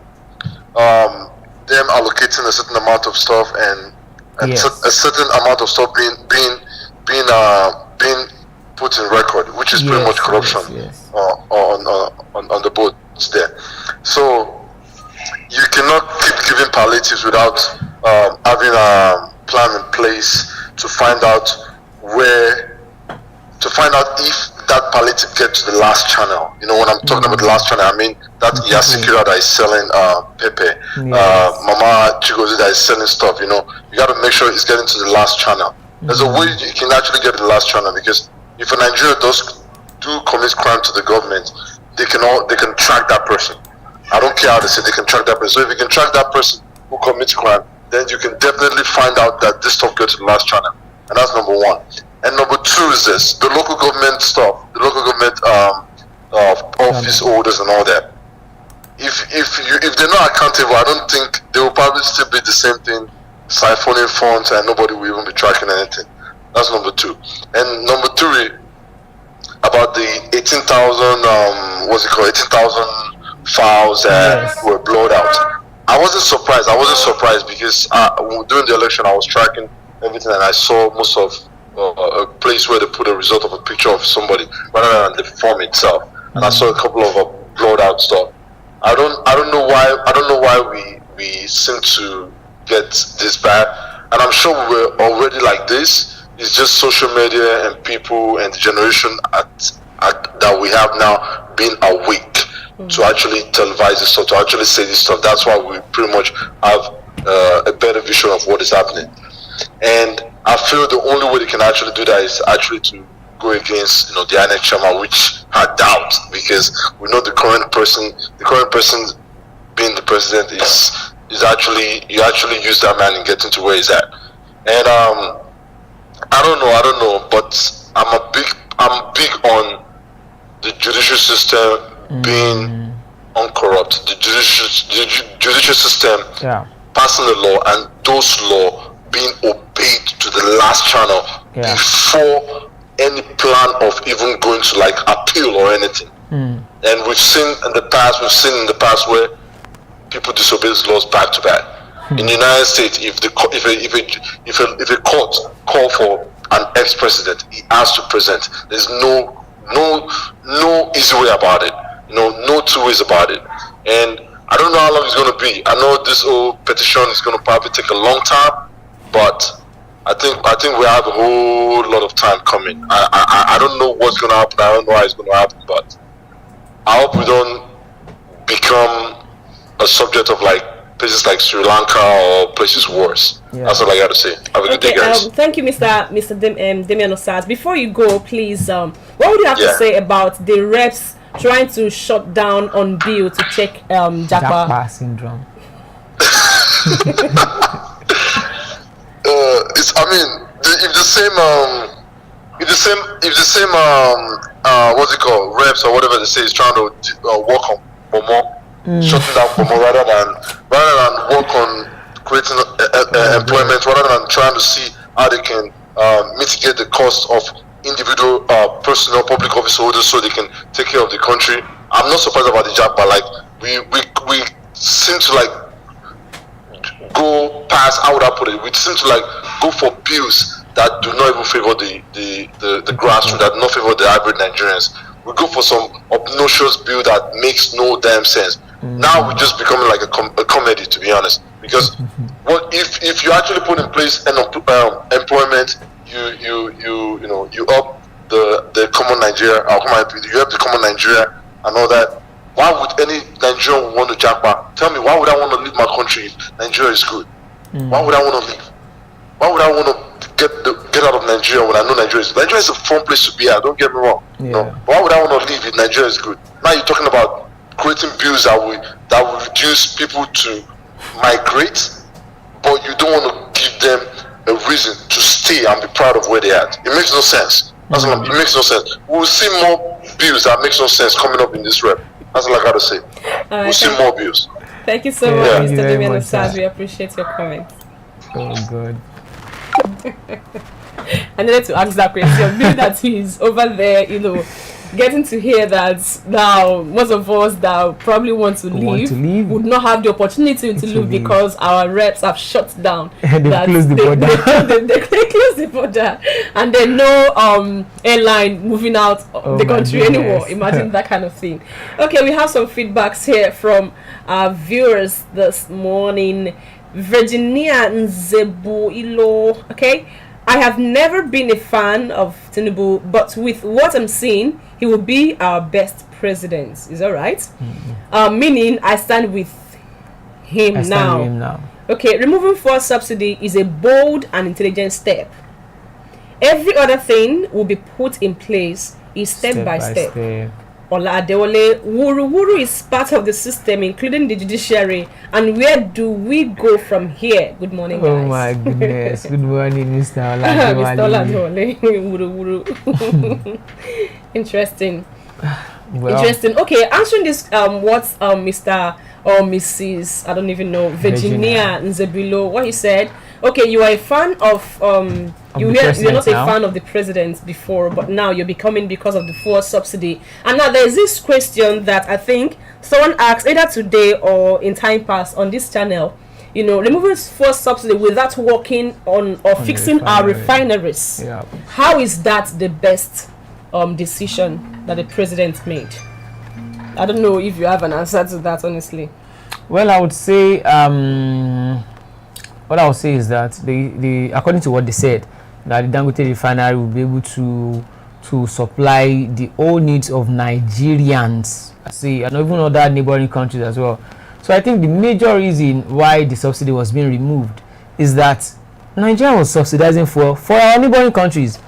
allocating a certain amount of stuff and Yes. a certain amount of stuff being put in record, which is pretty much corruption yes. on the boards there. So you cannot keep giving palliatives without having a plan in place to find out if that palliative gets to the last channel. You know, when I'm talking about the last channel, I mean that Yasikira that is selling pepe, Mama Chigozi that is selling stuff. You know, you got to make sure it's getting to the last channel. There's a way you can actually get to the last channel, because if a Nigeria do commit crime to the government, they can track that person. I don't care how they say, they can track that person. So if you can track that person who commits crime, then you can definitely find out that this stuff goes to the last channel. And that's number one. And number two is this: the local government stuff, the local government office orders and all that. If they're not accountable, I don't think they will probably still be the same thing, siphoning funds, and nobody will even be tracking anything. That's number two. And number three, about the 18,000 18,000 files that were blowed out. I wasn't surprised because during the election I was tracking everything, and I saw most of a place where they put a result of a picture of somebody rather than the form itself. And I saw a couple of blowed out stuff. I don't know why we seem to get this bad, and I'm sure we're already like this. It's just social media and people and the generation that we have now being awake to actually televise this stuff, to actually say this stuff. That's why we pretty much have a better vision of what is happening. And I feel the only way they can actually do that is actually to go against, the Inec chairman, which I doubt, because we know the current person being the president is actually, you actually use that man and get into where he's at. And I don't know, but I'm big on the judicial system being uncorrupt. The judicial system passing the law, and those laws being obeyed to the last channel before any plan of even going to appeal or anything. And we've seen in the past where people disobey these laws back to back. In the United States, if a court call for an ex-president, he has to present. There's no easy way about it. No two ways about it. And I don't know how long it's going to be. I know this whole petition is going to probably take a long time, but I think we have a whole lot of time coming. I don't know what's going to happen. I don't know how it's going to happen, but I hope we don't become a subject of places like Sri Lanka or places worse. Yeah. That's all I got to say. Have a good day, guys. Thank you, Mr. Damian Osas. Before you go, please, what would you have to say about the reps trying to shut down on bill to check Japa syndrome? It's, I mean, if the same what's it called, reps or whatever they say is trying to work on Bomo, shutting down Bomo rather than work on creating employment, rather than trying to see how they can mitigate the cost of individual personnel, public office holders, so they can take care of the country. I'm not surprised about the job, but like we seem to like go past, how would I put it? We seem to like go for bills that do not even favor the grassroots, that do not favor the average Nigerians. We go for some obnoxious bill that makes no damn sense. Now we're just becoming like a comedy, to be honest. Because what if you actually put in place an employment, you up the common Nigeria, you help the common Nigeria and all that. Why would any Nigerian want to jackpot? Tell me, why would I want to leave my country if Nigeria is good? Why would I want to leave? Why would I want to get out of Nigeria when I know Nigeria is good? Nigeria is a fun place to be at, don't get me wrong. Yeah. No. Why would I want to leave if Nigeria is good? Now you're talking about creating bills that will reduce people to migrate, but you don't want to give them a reason to stay and be proud of where they're at. It makes no sense. It makes no sense. We'll see more bills that makes no sense coming up in this rep. That's all I gotta say. We'll see more bills. Thank you so much, Mr. Damian Osas. We appreciate your comments. Oh, good. I needed to ask that question. Being that he's over there, getting to hear that now most of us that probably want to leave would not have the opportunity to leave because our reps have shut down. They closed the border. They closed the border, and then no airline moving out of the country anymore. Imagine that kind of thing. Okay, we have some feedbacks here from our viewers this morning. Virginia Nzebuilo. Okay, I have never been a fan of Tinubu, but with what I'm seeing, he will be our best president. Is that right? Meaning, I stand with him now. Okay, removing fuel subsidy is a bold and intelligent step. Every other thing will be put in place is step by step. Ola Adewale, Wuru is part of the system, including the judiciary. And where do we go from here? Good morning, guys. Oh my goodness. Good morning, Mr. Ola Adewale. Wuru. Interesting. Well, Interesting. Okay, answering this, what Mr. or Mrs. I don't even know, Virginia Nzebilo, what he said. Okay, you are a fan of you're not a fan of the president before, but now you're becoming because of the fuel subsidy. And now there's this question that I think someone asked either today or in time past on this channel. Removing fuel subsidy without working on or fixing our refineries. Yeah. How is that the best decision that the president made? I don't know if you have an answer to that, honestly. Well, I would say what I would say is that the according to what they said, that the Dangote refinery will be able to supply the whole needs of Nigerians, and even other neighboring countries as well. So I think the major reason why the subsidy was being removed is that Nigeria was subsidizing for our neighboring countries.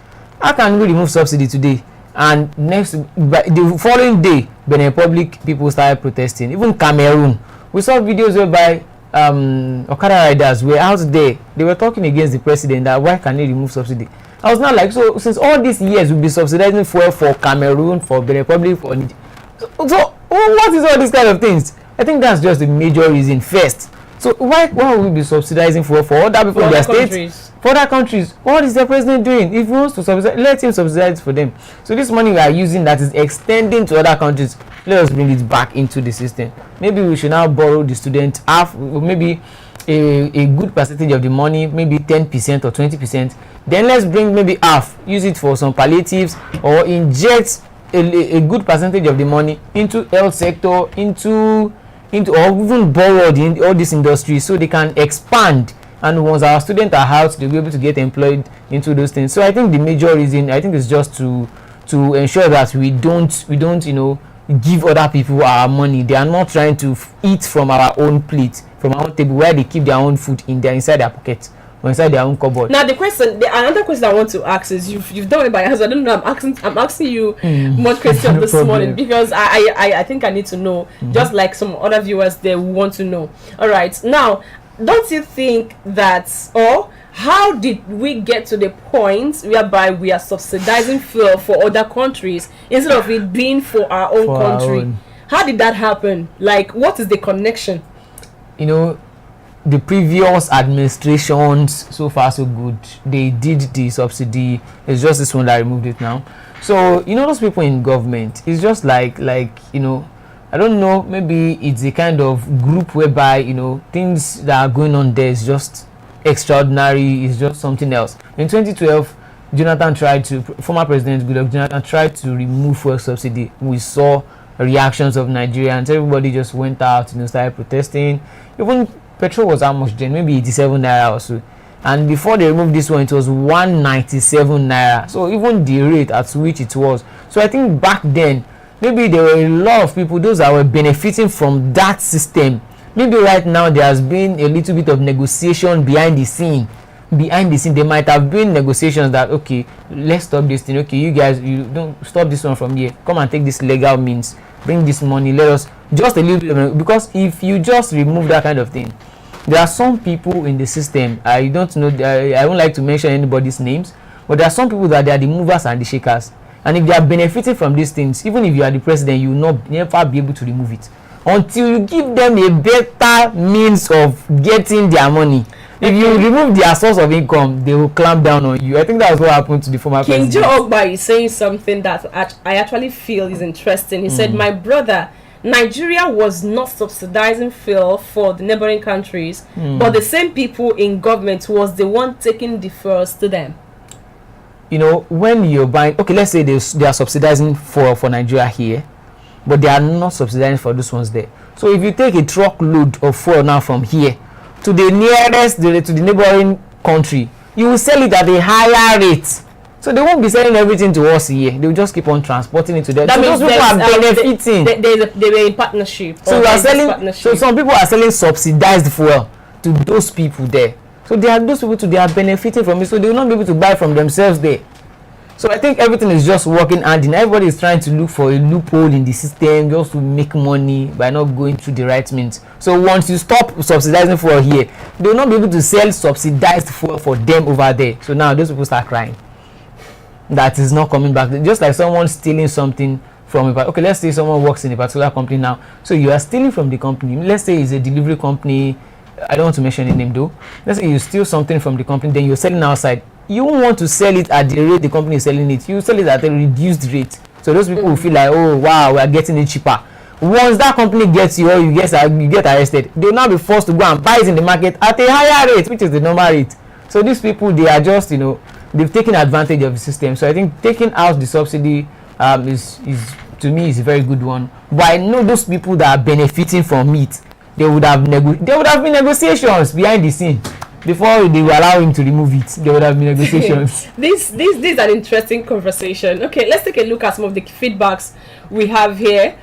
How can we remove subsidy today and the following day Benin Republic people started protesting? Even Cameroon, we saw videos whereby Okada riders were out there. They were talking against the president that why can he remove subsidy. I was not like, so since all these years we'll be subsidizing fuel for Cameroon, for the Republic, for Nigeria. So what is all these kind of things? I think that's just the major reason first. So why will we be subsidizing fuel for other people in their states? For other countries? What is the president doing? If he wants to subsidize, let him subsidize for them. So this money we are using that is extending to other countries, let us bring it back into the system. Maybe we should now borrow the student half, maybe a good percentage of the money, maybe 10% or 20%. Then let's bring maybe half, use it for some palliatives, or inject a good percentage of the money into health sector, into or even borrowed in all these industries so they can expand. And once our students are out, they'll be able to get employed into those things. So I think the major reason, I think, is just to ensure that we don't give other people our money. They are not trying to eat from our own plate, from our own table, where they keep their own food inside their pocket or inside their own cupboard. Now another question I want to ask is, you've done it by answer. I don't know. I'm asking you more questions this morning because I think I need to know, just like some other viewers they want to know. All right, now, don't you think that, or how did we get to the point whereby we are subsidizing fuel for other countries instead of it being for our own country? How did that happen? Like, what is the connection? You know, the previous administrations, so far so good, they did the subsidy. It's just this one that removed it now. So, you know, those people in government, it's just like you know, I don't know, maybe it's a kind of group whereby, you know, things that are going on there is just extraordinary, is just something else. In 2012, former President Goodluck Jonathan tried to remove fuel subsidy. We saw reactions of Nigerians. Everybody just went out, you know, started protesting. Even petrol was how much then? Maybe 87 naira or so. And before they removed this one, it was 197 naira. So even the rate at which it was. So I think back then, maybe there were a lot of people, those that were benefiting from that system. Maybe right now there has been a little bit of negotiation behind the scene. There might have been negotiations that, okay, let's stop this thing. Okay, you guys, you don't stop this one from here. Come and take this legal means. Bring this money. Let us just a little bit of money. Because if you just remove that kind of thing, there are some people in the system. I don't know. I won't like to mention anybody's names, but there are some people that they are the movers and the shakers. And if they are benefiting from these things, even if you are the president, you will never be able to remove it until you give them a better means of getting their money. If you remove their source of income, they will clamp down on you. I think that's what happened to the former president. King Joe Ogba is saying something that I actually feel is interesting. He said, my brother, Nigeria was not subsidizing fuel for the neighboring countries, but the same people in government was the one taking the fuels to them. You know, when you're buying, okay, let's say they are subsidizing for Nigeria here, but they are not subsidizing for those ones there. So if you take a truckload of fuel now from here to the nearest, to the neighboring country, you will sell it at a higher rate. So they won't be selling everything to us here. They will just keep on transporting it to them. That so means those people are benefiting. They were in partnership. So we are selling. So some people are selling subsidized fuel to those people there. So those people too, they are benefiting from it. So they will not be able to buy from themselves there. So I think everything is just working hand in. Everybody is trying to look for a loophole in the system just to make money by not going through the right means. So once you stop subsidizing fuel here, they will not be able to sell subsidized fuel for them over there. So now those people start crying. That is not coming back. Just like someone stealing something from a, okay, let's say someone works in a particular company now. So you are stealing from the company. Let's say it's a delivery company. I don't want to mention the name though. Let's say you steal something from the company, then you're selling outside. You won't want to sell it at the rate the company is selling it. You sell it at a reduced rate. So those people will feel like, oh wow, we are getting it cheaper. Once that company gets you or you get arrested, they will now be forced to go and buy it in the market at a higher rate, which is the normal rate. So these people, they are just, you know, they've taken advantage of the system. So I think taking out the subsidy is to me is a very good one. But I know those people that are benefiting from it, there would have been negotiations behind the scene before they will allow him to remove it. There would have been negotiations. This is an interesting conversation. Okay, let's take a look at some of the feedbacks we have here.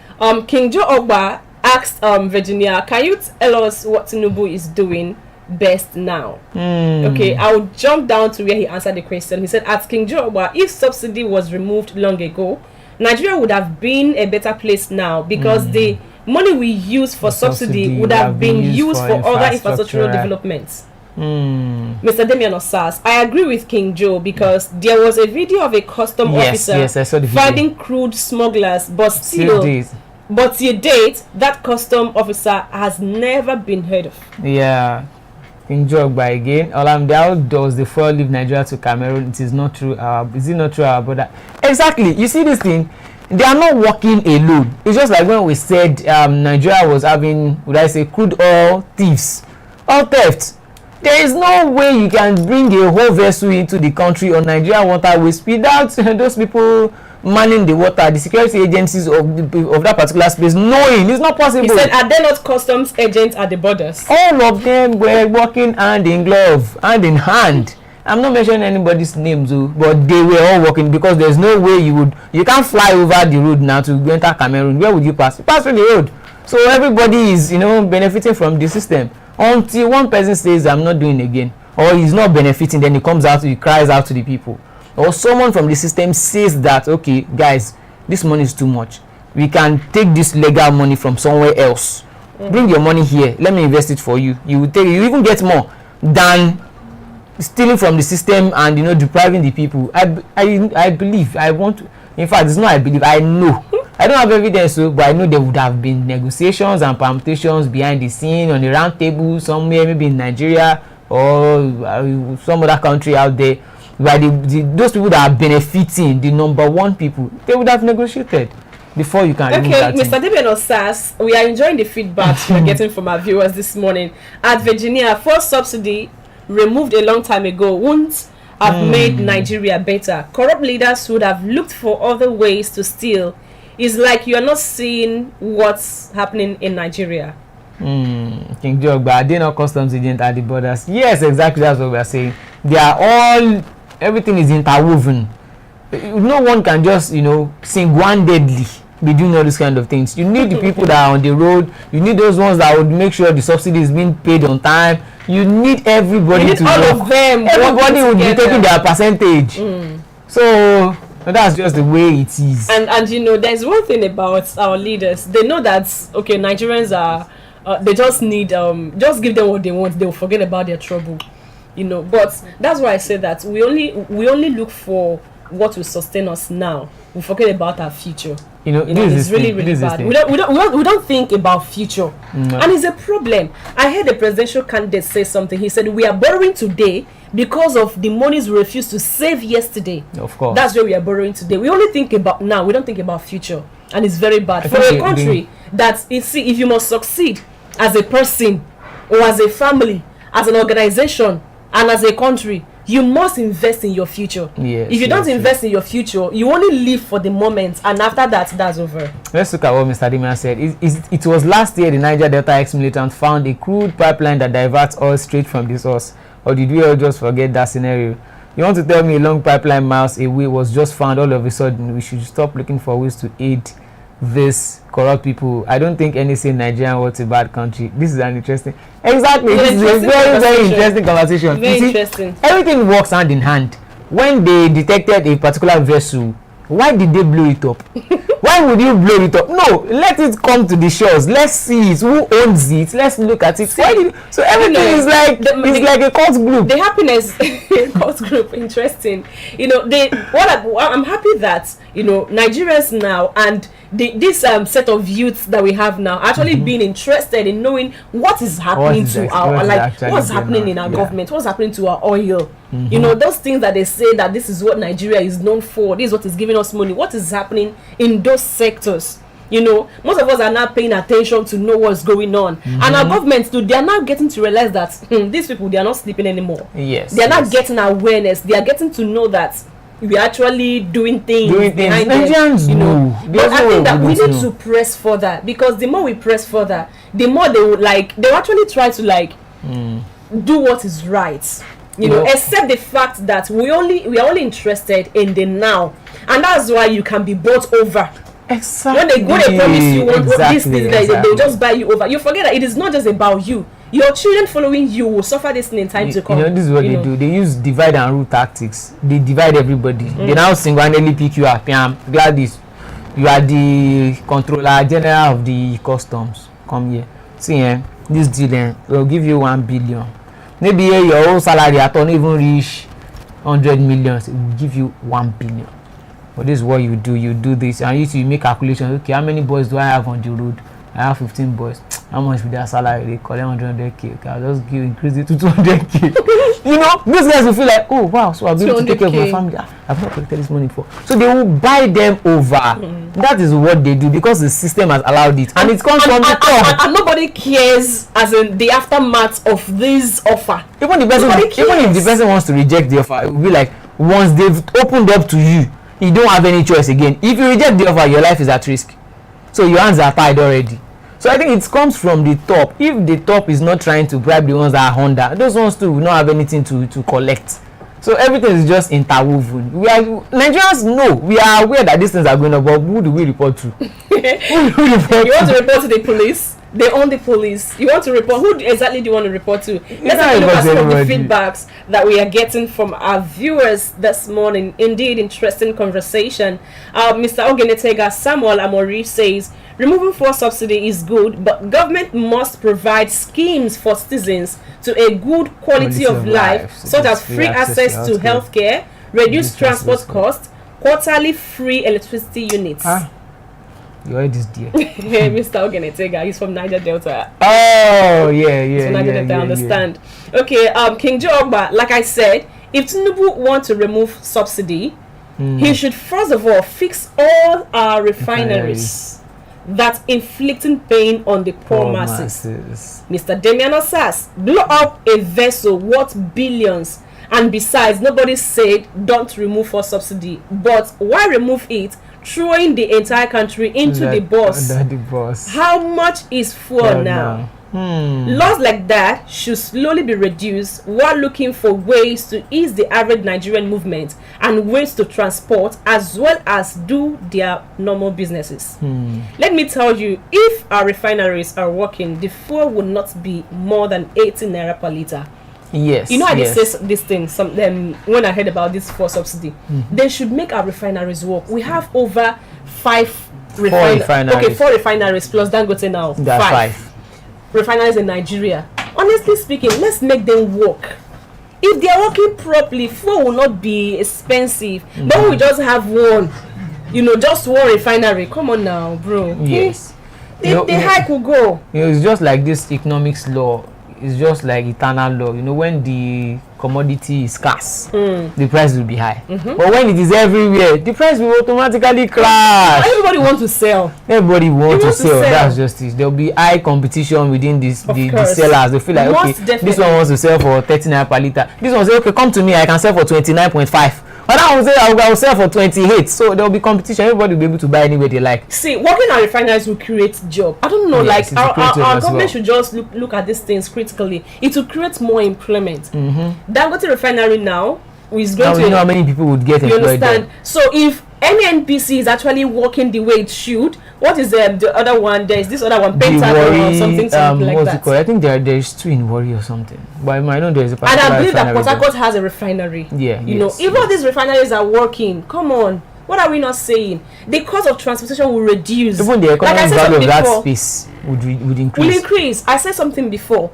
King Joe Ogba asked Virginia, can you tell us what Tinubu is doing best now? Okay, I'll jump down to where he answered the question. He said, at King Joe Ogba, if subsidy was removed long ago, Nigeria would have been a better place now because the money we use for subsidy would have been used for other infrastructural developments. Mr. Damian Osas, I agree with King Joe because there was a video of a custom officer I saw the video. finding crude smugglers, but still, but to date, that custom officer has never been heard of. Yeah, King Joe by again. How does the fuel leave Nigeria to Cameroon? It is not true. Is it not true, our brother? Exactly. You see this thing? They are not working alone. It's just like when we said Nigeria was having, would I say, crude oil thieves, oil theft. There is no way you can bring a whole vessel into the country on Nigerian waterways without those people manning the water, the security agencies of that particular space knowing. It's not possible. He said, are there not customs agents at the borders? All of them were working hand in glove, hand in hand. I'm not mentioning anybody's names, but they were all working, because there's no way you can't fly over the road now to enter Cameroon. Where would you pass? You pass through the road. So everybody is, benefiting from the system until one person says, I'm not doing again, or he's not benefiting. Then he cries out to the people, or someone from the system says that, okay, guys, this money is too much. We can take this legal money from somewhere else. Bring your money here. Let me invest it for you. You even get more than stealing from the system and depriving the people. I believe, in fact, it's not I believe, I know. I don't have evidence, but I know there would have been negotiations and permutations behind the scene on the round table somewhere, maybe in Nigeria or some other country out there, where those people that are benefiting, the number one people, they would have negotiated before you can remove that. Okay, Mr. David Osas, we are enjoying the feedback we're getting from our viewers this morning. At Virginia, fuel subsidy removed a long time ago won't have made Nigeria better. Corrupt leaders would have looked for other ways to steal. It's like you're not seeing what's happening in Nigeria. King Jogba, are they not customs agents at the borders? Yes, exactly, that's what we are saying. They are everything is interwoven. No one can just, single-handedly be doing all these kind of things. You need the people that are on the road. You need those ones that would make sure the subsidy is being paid on time. You need everybody to all work. of them. Everybody would be taking their percentage. So that's just the way it is. And there's one thing about our leaders. They know that Nigerians are they just need just give them what they want. They'll forget about their trouble. But that's why I say that we only look for what will sustain us now. We forget about our future. It's really bad. We don't think about future, and it's a problem. I heard a presidential candidate say something. He said we are borrowing today because of the monies we refused to save yesterday. Of course, that's where we are borrowing today. We only think about now. We don't think about future, and it's very bad for a country that if you must succeed as a person or as a family, as an organization, and as a country, you must invest in your future. If you don't invest in your future, you only live for the moment, and after that, that's over. Let's look at what Mr. Dimian said. It was last year the Niger Delta ex-militant found a crude pipeline that diverts oil straight from the source. Or did we all just forget that scenario? You want to tell me a long pipeline miles away was just found all of a sudden? We should stop looking for ways to aid this corrupt people. I don't think any say Nigerian was a bad country. This is an interesting, exactly. This is a very interesting conversation. Very interesting. Everything works hand in hand. When they detected a particular vessel, why did they blow it up? Why would you blow it up? No, let it come to the shores. Let's see it. Who owns it? Let's look at it. So everything is like like a cult group. The happiness cult group. Interesting. I'm happy that Nigerians now and this set of youths that we have now actually being interested in knowing what is happening what's happening in our government, what's happening to our oil. Those things that they say that this is what Nigeria is known for, this is what is giving us money, what is happening in those sectors. Most of us are not paying attention to know what's going on, and our governments too, they are now getting to realize that these people, they are not sleeping anymore. Yes, they are not getting awareness. They are getting to know that we are actually doing things behind them. But I think that we need to press further, because the more we press further, the more they will actually try to do what is right. Except the fact that we are only interested in the now, and that's why you can be bought over. Exactly. When they promise you this thing, they'll just buy you over. You forget that it is not just about you. Your children following you will suffer this in time to come. This is what they do. They use divide and rule tactics. They divide everybody. They now single-handedly pick you up. Gladys, you are the controller general of the customs. Come here. See, this deal, will give you 1 billion. Maybe your whole salary at all even reach 100 million. It will give you 1 billion. But this is what you do. You do this, and you make calculations. Okay, how many boys do I have on the road? I have 15 boys. How much with their salary? They collect 100k. Okay, I'll just increase it to 200k. These guys will feel like, oh wow, so I'll be able to take care of my family. I've not collected this money before. So they will buy them over. That is what they do, because the system has allowed it, and it comes from the top. And nobody cares as in the aftermath of this offer. Even if the person wants to reject the offer, it will be like, once they've opened up to you, you don't have any choice again. If you reject the offer, your life is at risk. So your hands are tied already. So I think it comes from the top. If the top is not trying to bribe the ones that are under, those ones too will not have anything to collect. So everything is just interwoven. Nigerians know, we are aware that these things are going on, but who do we report to? You want to report to the police? They own the police. You want to report? Who exactly do you want to report to? Let's have a look at some of the feedbacks that we are getting from our viewers this morning. Indeed, interesting conversation. Mr. Ogenetega Samuel Amori says, removing fuel subsidy is good, but government must provide schemes for citizens to a good quality of life, such as free access to healthcare, reduced transport costs, quarterly free electricity units. You heard this, dear. Mr. Ogenetega, he's from Niger Delta. Oh, yeah. He's from Niger Delta, I understand. Yeah. Okay, King Joe Ogba, like I said, if Tinubu wants to remove subsidy, he should first of all fix all our refineries that inflicting pain on the poor masses. Mr. Damian Osas, blow up a vessel worth billions, and besides, nobody said don't remove for subsidy, but why remove it? Throwing the entire country into the boss. How much is fuel now? Laws like that should slowly be reduced while looking for ways to ease the average Nigerian movement and ways to transport as well as do their normal businesses. Let me tell you, if our refineries are working, the fuel would not be more than 80 naira per litre. Yes. You know, I did say this thing when I heard about this fuel subsidy. They should make our refineries work. We have over 5 refineries. Okay, 4 refineries plus Dangote now. That's 5 refineries in Nigeria. Honestly speaking, let's make them work. If they are working properly, fuel will not be expensive. But we just have one, just one refinery. Come on now, bro. Yes. The hike will go. It's just like this economics law. It's just like eternal law. When the commodity is scarce, the price will be high. But when it is everywhere, the price will automatically crash. Everybody wants to sell. Everybody wants to sell. That's just it. There will be high competition within the sellers. They feel like, this one wants to sell for 30 naira per litre. This one say, okay, come to me, I can sell for 29.5. But I will say I will sell for 28. So there will be competition. Everybody will be able to buy anywhere they like. See, working at refineries will create job. I don't know, our government should just look at these things critically. It will create more employment. Dangote refinery now is going to. You know how many people would get employed. You understand? There. So if NNPC is actually working the way it should, what is the other one? There is this other one, Pentagon or something like that. I think there is 2 in Warri or something. But I know there is a particular. And I believe that Port Harcourt has a refinery. Yeah. If all these refineries are working, come on. What are we not saying? The cost of transportation will reduce. Even the economic value of that space would increase. Will increase. I said something before.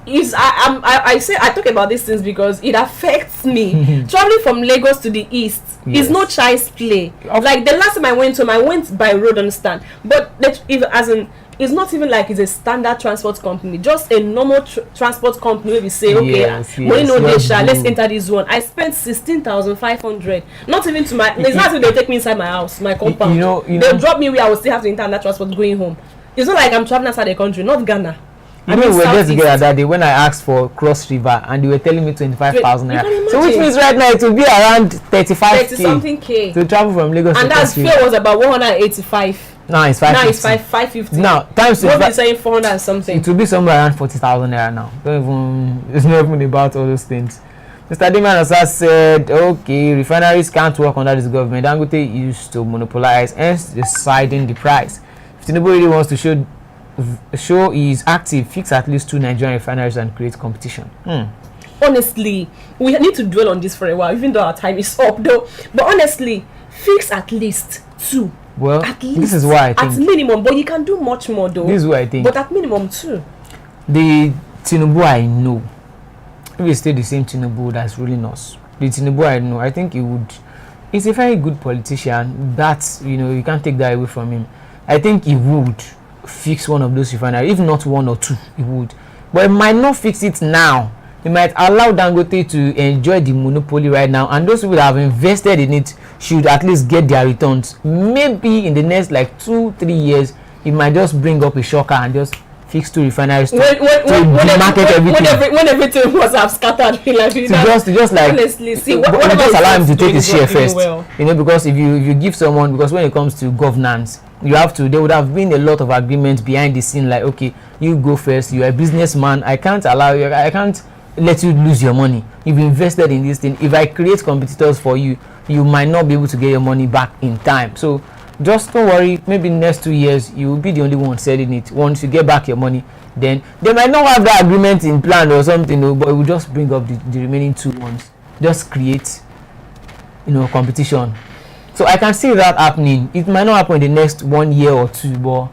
I talk about these things because it affects me. Traveling from Lagos to the east is no child's play. Like the last time I went home, I went by road, understand? But it's not even like it's a standard transport company, just a normal transport company where we say, let's enter this one. I spent 16,500. Not even to my. It's not even they take me inside my house, my compound. They'll drop me where I will still have to enter that transport going home. It's not like I'm traveling outside the country, not Ghana. We were just together that day when I asked for Cross River and they were telling me 25,000 naira. So which means right now it will be around 30-something to travel from Lagos to Cross River. And that fare was about 185. Now it's 550. Now it's 550. Now times we'll be saying 400 and something. It will be somewhere around 40,000 naira now. It's not even about all those things. Mr. Damian Osas said, okay, refineries can't work under this government. Dangote used to monopolize, hence deciding the price. If Tinubu really wants to show is active, fix at least 2 Nigerian refineries and create competition. Honestly, we need to dwell on this for a while, even though our time is up though. But honestly, fix at least 2. Well, at least, this is why I think at minimum, but you can do much more though. This is what I think. But at minimum 2. The Tinubu I know, if we stay the same Tinubu that's ruling us, the Tinubu I know, I think he's a very good politician. That's, you can't take that away from him. I think he would fix one of those refineries, if not 1 or 2, he would. But he might not fix it now. He might allow Dangote to enjoy the monopoly right now, and those people that have invested in it should at least get their returns. Maybe in the next 2-3 years, he might just bring up a shocker and just fix 2 refineries to market everything. When everything was scattered, honestly, see, but just allow him to take his share first. Because if you give someone, because when it comes to governance, there would have been a lot of agreements behind the scene, like, okay, you go first, you're a businessman, I can't allow you, I can't let you lose your money. You've invested in this thing. If I create competitors for you, you might not be able to get your money back in time. So just don't worry, maybe next 2 years you will be the only one selling it. Once you get back your money, then they might not have that agreement in plan or something, but it will just bring up the remaining 2 ones. Just create, competition. So I can see that happening. It might not happen in the next 1 year or 2, but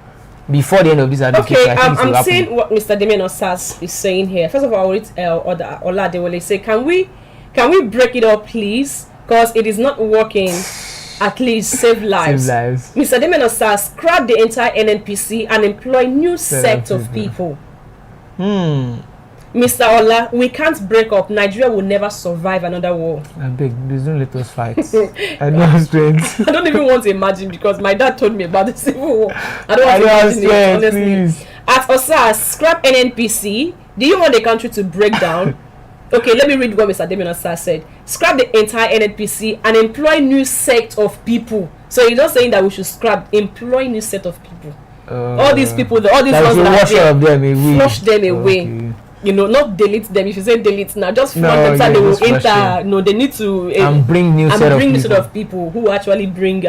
before the end of this okay, I'm seeing what Mr. Damien Osas is saying here. First of all, Oladewale say, can we break it up, please? Because it is not working. At least save lives. Mr. Damien Osas, scrap the entire NNPC and employ new set of people. Mr. Ola, we can't break up. Nigeria will never survive another war. I beg, please don't let us fight. I don't have strength. I don't even want to imagine, because my dad told me about the civil war. I don't want to imagine it, honestly. Please. At Osas, scrap NNPC. Do you want the country to break down? Okay, let me read what Mr. Damien Osas said. Scrap the entire NNPC and employ new set of people. So you're not saying that we should employ new set of people. All these people, all these ones that are there, flush them away. Not delete them. If you say delete now, just flush them so they will enter. No, they need to and bring new set of people who actually bring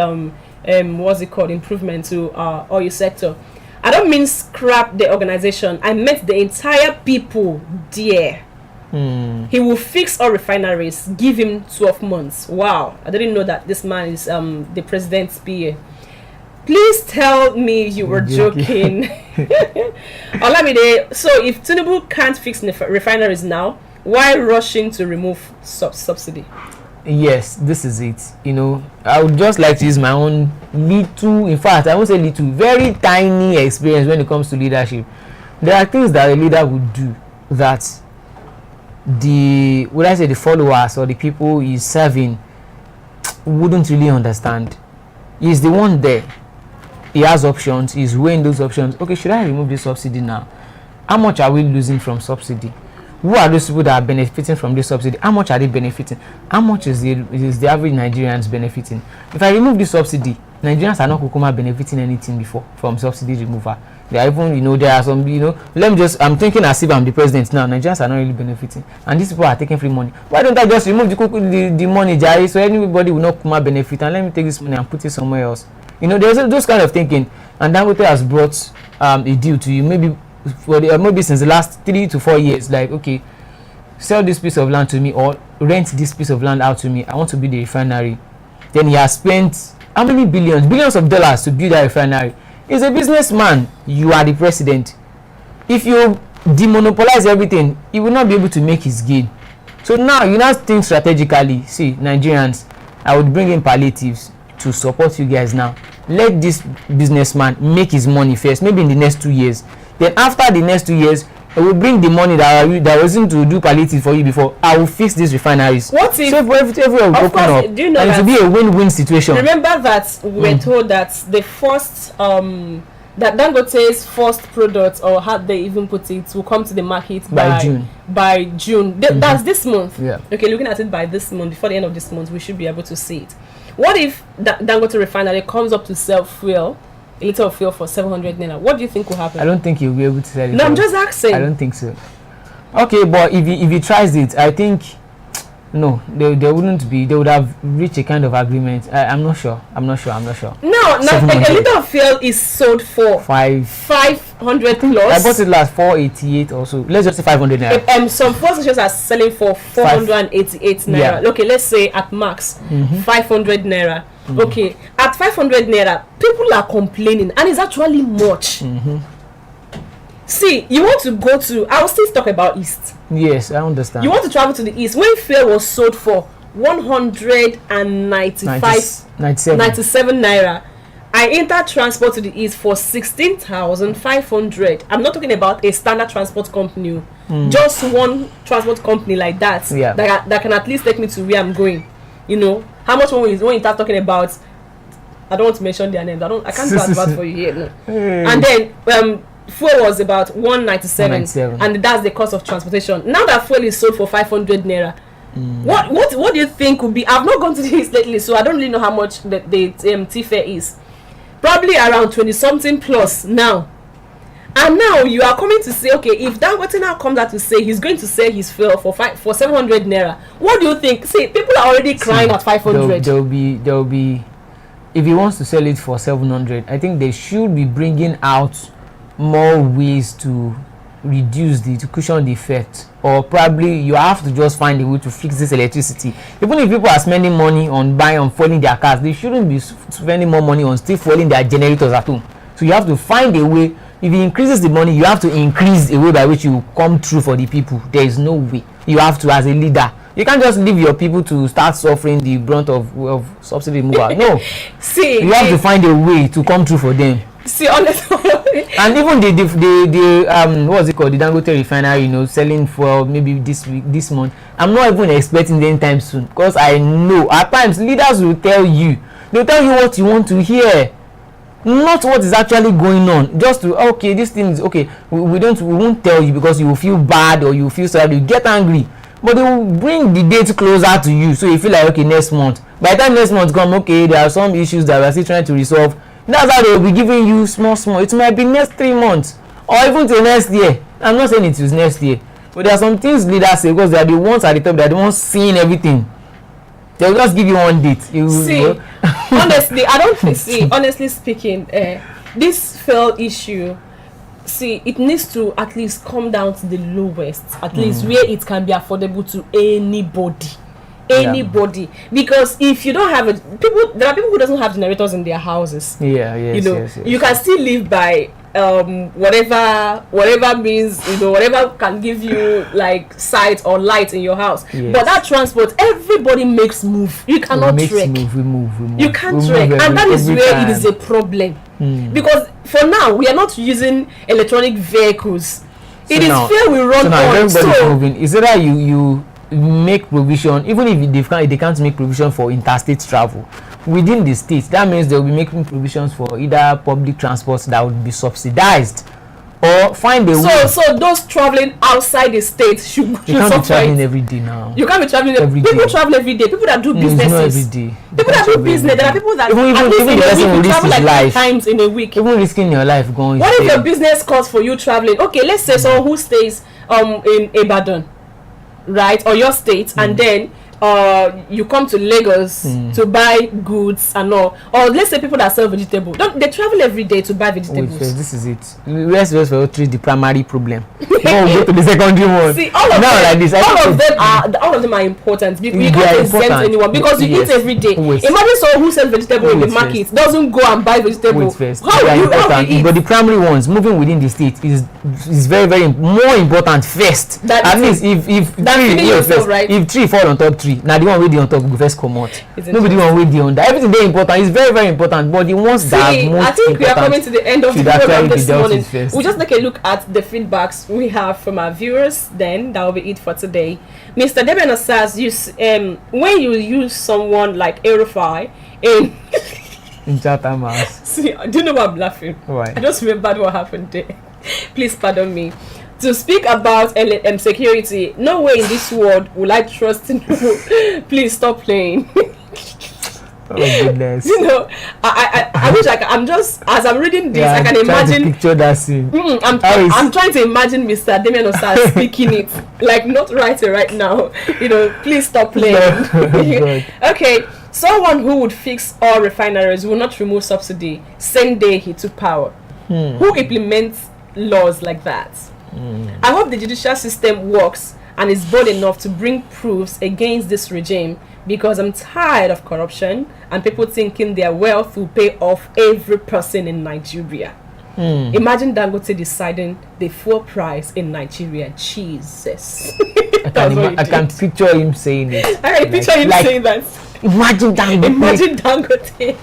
what's it called, improvement to oil sector. I don't mean scrap the organization. I meant the entire people there. He will fix all refineries. Give him 12 months. Wow, I didn't know that this man is the president's PA. Please tell me you were joking. Olamide, so if Tinubu can't fix refineries now, why rushing to remove subsidy? Yes, this is it. I would just like to use my own little, in fact, I won't say little, very tiny experience when it comes to leadership. There are things that a leader would do that the followers or the people he's serving wouldn't really understand. He's the one there. He has options. He's weighing those options. Okay, should I remove this subsidy now? How much are we losing from subsidy? Who are those people that are benefiting from this subsidy? How much are they benefiting? How much is the average Nigerians benefiting? If I remove this subsidy, Nigerians are not benefiting anything before from subsidy removal. They are even, there are some, I'm thinking as if I'm the president now. Nigerians are not really benefiting, and these people are taking free money. Why don't I just remove the money, Jari, so anybody will not benefit, and let me take this money and put it somewhere else? There's those kind of thinking, and Dangote has brought a deal to you, maybe since the last 3 to 4 years, like, okay, sell this piece of land to me or rent this piece of land out to me. I want to build a refinery. Then he has spent how many billions of dollars to build a refinery. He's a businessman. You are the president. If you demonopolize everything, he will not be able to make his gain. So now you now think strategically. See, Nigerians, I would bring in palliatives to support you guys now. Let this businessman make his money first, maybe in the next 2 years. Then after the next 2 years, I will bring the money that wasn't to do palliative for you before. I will fix these refineries. What if? So everywhere will open up, do you know and it will be a win-win situation. Remember that we were told that the first that Dangote's first product, or how they even put it, will come to the market by June. By June, that's this month. Yeah. Okay, looking at it by this month, before the end of this month, we should be able to see it. What if Dangote refinery comes up to sell fuel? A liter of fuel for 700 naira. What do you think will happen? I don't think you'll be able to sell it. No, I'm just asking. I don't think so. Okay, but if he tries it, I think no, they wouldn't be. They would have reached a kind of agreement. I'm not sure. No, a liter of fuel is sold for 500 plus. I bought it last 488 or so. Let's just say 500 naira. Some fuel stations are selling for 488 naira. Yeah. Okay, let's say at max 500 naira. Okay, at 500 naira, people are complaining, and it's actually much. See, you want to go to, I will still talk about East. Yes, I understand. You want to travel to the East. When fuel was sold for 197 naira, I entered transport to the East for 16,500. I'm not talking about a standard transport company, just one transport company like that, that can at least take me to where I'm going. How much when you start talking about, I don't want to mention their names. I can't do advert for you here. No. And then fuel was about 197, and that's the cost of transportation. Now that fuel is sold for 500 naira, what do you think would be? I've not gone to the East lately, so I don't really know how much the tea fare is. Probably around 20 something plus now. And now you are coming to say, okay, if Dangote now comes out to say he's going to sell his fuel for 700 naira, what do you think? See, people are already crying at 500. There'll be, if he wants to sell it for 700, I think they should be bringing out more ways to reduce to cushion the effect, or probably you have to just find a way to fix this electricity. Even if people are spending money on fueling their cars, they shouldn't be spending more money on still fueling their generators at home. So you have to find a way. If he increases the money, you have to increase a way by which you come through for the people. There is no way. You have to, as a leader, you can't just leave your people to start suffering the brunt of subsidy removal. No. See, you have to find a way to come through for them. See, honestly, and even the what's it called, the Dangote refinery, selling for maybe this month. I'm not even expecting them anytime soon, because I know at times leaders will tell you what you want to hear, not what is actually going on. Just to, okay, this thing is okay. We won't tell you because you will feel bad or you feel sad, you get angry. But they will bring the date closer to you, so you feel like, okay, next month. By the time next month come, okay, there are some issues that we are still trying to resolve. That's how they will be giving you small. It might be next 3 months or even till next year. I'm not saying it is next year, but there are some things leaders say because they are the ones at the top, they are the ones seeing everything. They will just give you one date. Honestly, I don't see. Honestly speaking, this fuel issue, it needs to at least come down to the lowest, at least where it can be affordable to anybody. Because if you don't have there are people who doesn't have generators in their houses. You can still live by whatever means, whatever can give you like sight or light in your house. But that transport, everybody makes move. You cannot trek. We move. You can't trek, and that is where it is a problem. Because for now we are not using electronic vehicles. It is fair we run on. So moving. Is it that you make provision, even if they can't make provision for interstate travel within the state, that means they'll be making provisions for either public transports that would be subsidized, or find a way. So those traveling outside the state should you can't be traveling every day now. You can't be traveling every day. People travel every day. People that do businesses. Not every day. People that do business. There are people that even the person will risk his life. 3 times in a week. Even risking your life going. What if your business costs for you traveling? Okay, let's say someone who stays in Ibadan, right, or your state, and then you come to Lagos to buy goods and all, or let's say people that sell vegetables, they travel every day to buy vegetables. Wait, this is it. Let's treat the primary problem. Then we go to the secondary one. See, all of them are important. You can't exempt anyone because you eat every day. Imagine someone who sells vegetables in the market doesn't go and buy vegetables. How will you eat? But the primary ones moving within the state is very, very more important first. At least if 3 fall on top 3, now the one with the on top go first come out. Nobody one with the under. Everything very important. It's very, very important. But the ones that are most I think we are coming to the end of the program this morning. We'll just take a look at the feedbacks we have from our viewers. Then that will be it for today. Mr. Deben says, when you use someone like Aerofy in Chatham House. See, do you know why I'm laughing? Why? I just remembered what happened there. Please pardon me. To speak about security, no way in this world will I trust in you. Please stop playing. Oh goodness. I wish I'm just, as I'm reading this, I can imagine. Picture that scene. I'm trying to imagine Mr. Damian Osas speaking it, like not writing right now. Please stop playing. Okay, someone who would fix all refineries will not remove subsidy same day he took power. Who implements laws like that? I hope the judicial system works and is bold enough to bring proofs against this regime, because I'm tired of corruption and people thinking their wealth will pay off every person in Nigeria. Imagine Dangote deciding the fuel price in Nigeria. Jesus. I can picture him saying it. I can picture him saying that. Imagine Dangote.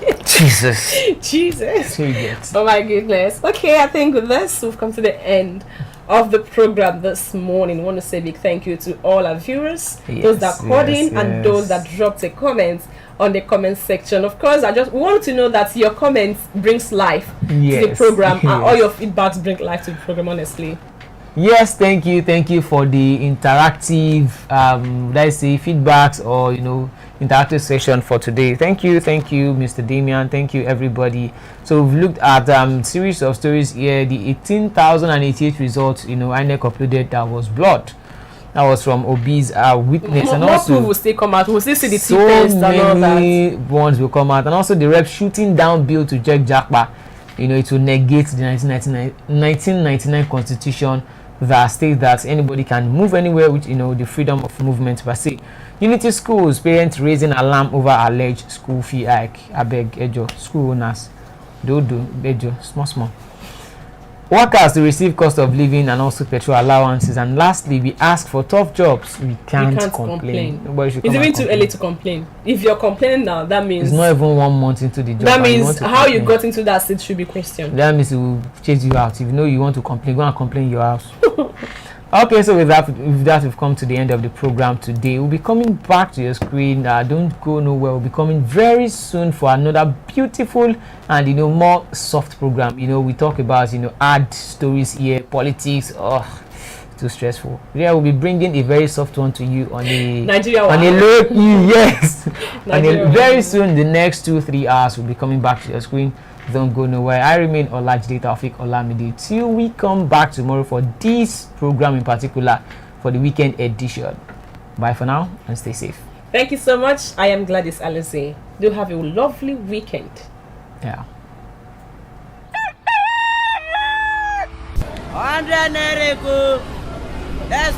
Jesus. Oh my goodness. Okay, I think with this we've come to the end of the program this morning. I want to say a big thank you to all our viewers, those that called in and those that dropped a comment on the comment section. Of course, I just want to know that your comments brings life to the program, and all your feedbacks bring life to the program, honestly. Yes, thank you for the interactive let's say feedbacks or interactive session for today. Thank you, Mr. Damian. Thank you, everybody. So we've looked at series of stories here. The 18,088 results INEC uploaded, that was blood. That was from Obi'S witness, and also people will still come out. We'll still see the so test and all many that. ones will come out, and also the rep shooting down bill to check Jakpa. It will negate the 1999 constitution that states that anybody can move anywhere with the freedom of movement per se. Unity schools, parents raising alarm over alleged school fee hike. Abeg ejo, school owners, do ejo, small. Workers to receive cost of living and also petrol allowances. And lastly, we ask for tough jobs. We can't complain. Nobody should It's come even and too complain. early to complain. If you're complaining now, that means It's not even 1 month into the job. that and you means want to how you complain. got into that seat should be questioned. That means it will chase you out. If you want to complain, go and complain in your house. Okay, so with that, we've come to the end of the program today. We'll be coming back to your screen. Don't go nowhere. We'll be coming very soon for another beautiful and more soft program. We talk about ad stories here, politics. Oh, too stressful. Yeah, we'll be bringing a very soft one to you on the Nigeria on a low key. Yes, Nigeria and very soon, the next 2-3 hours, we'll be coming back to your screen. Don't go nowhere. I remain Olajide Taofik Olamide till we come back tomorrow for this program in particular, for the weekend edition. Bye for now and stay safe. Thank you so much. I am Gladys Alize. Do have a lovely weekend. Yeah. 100 naira ko. That's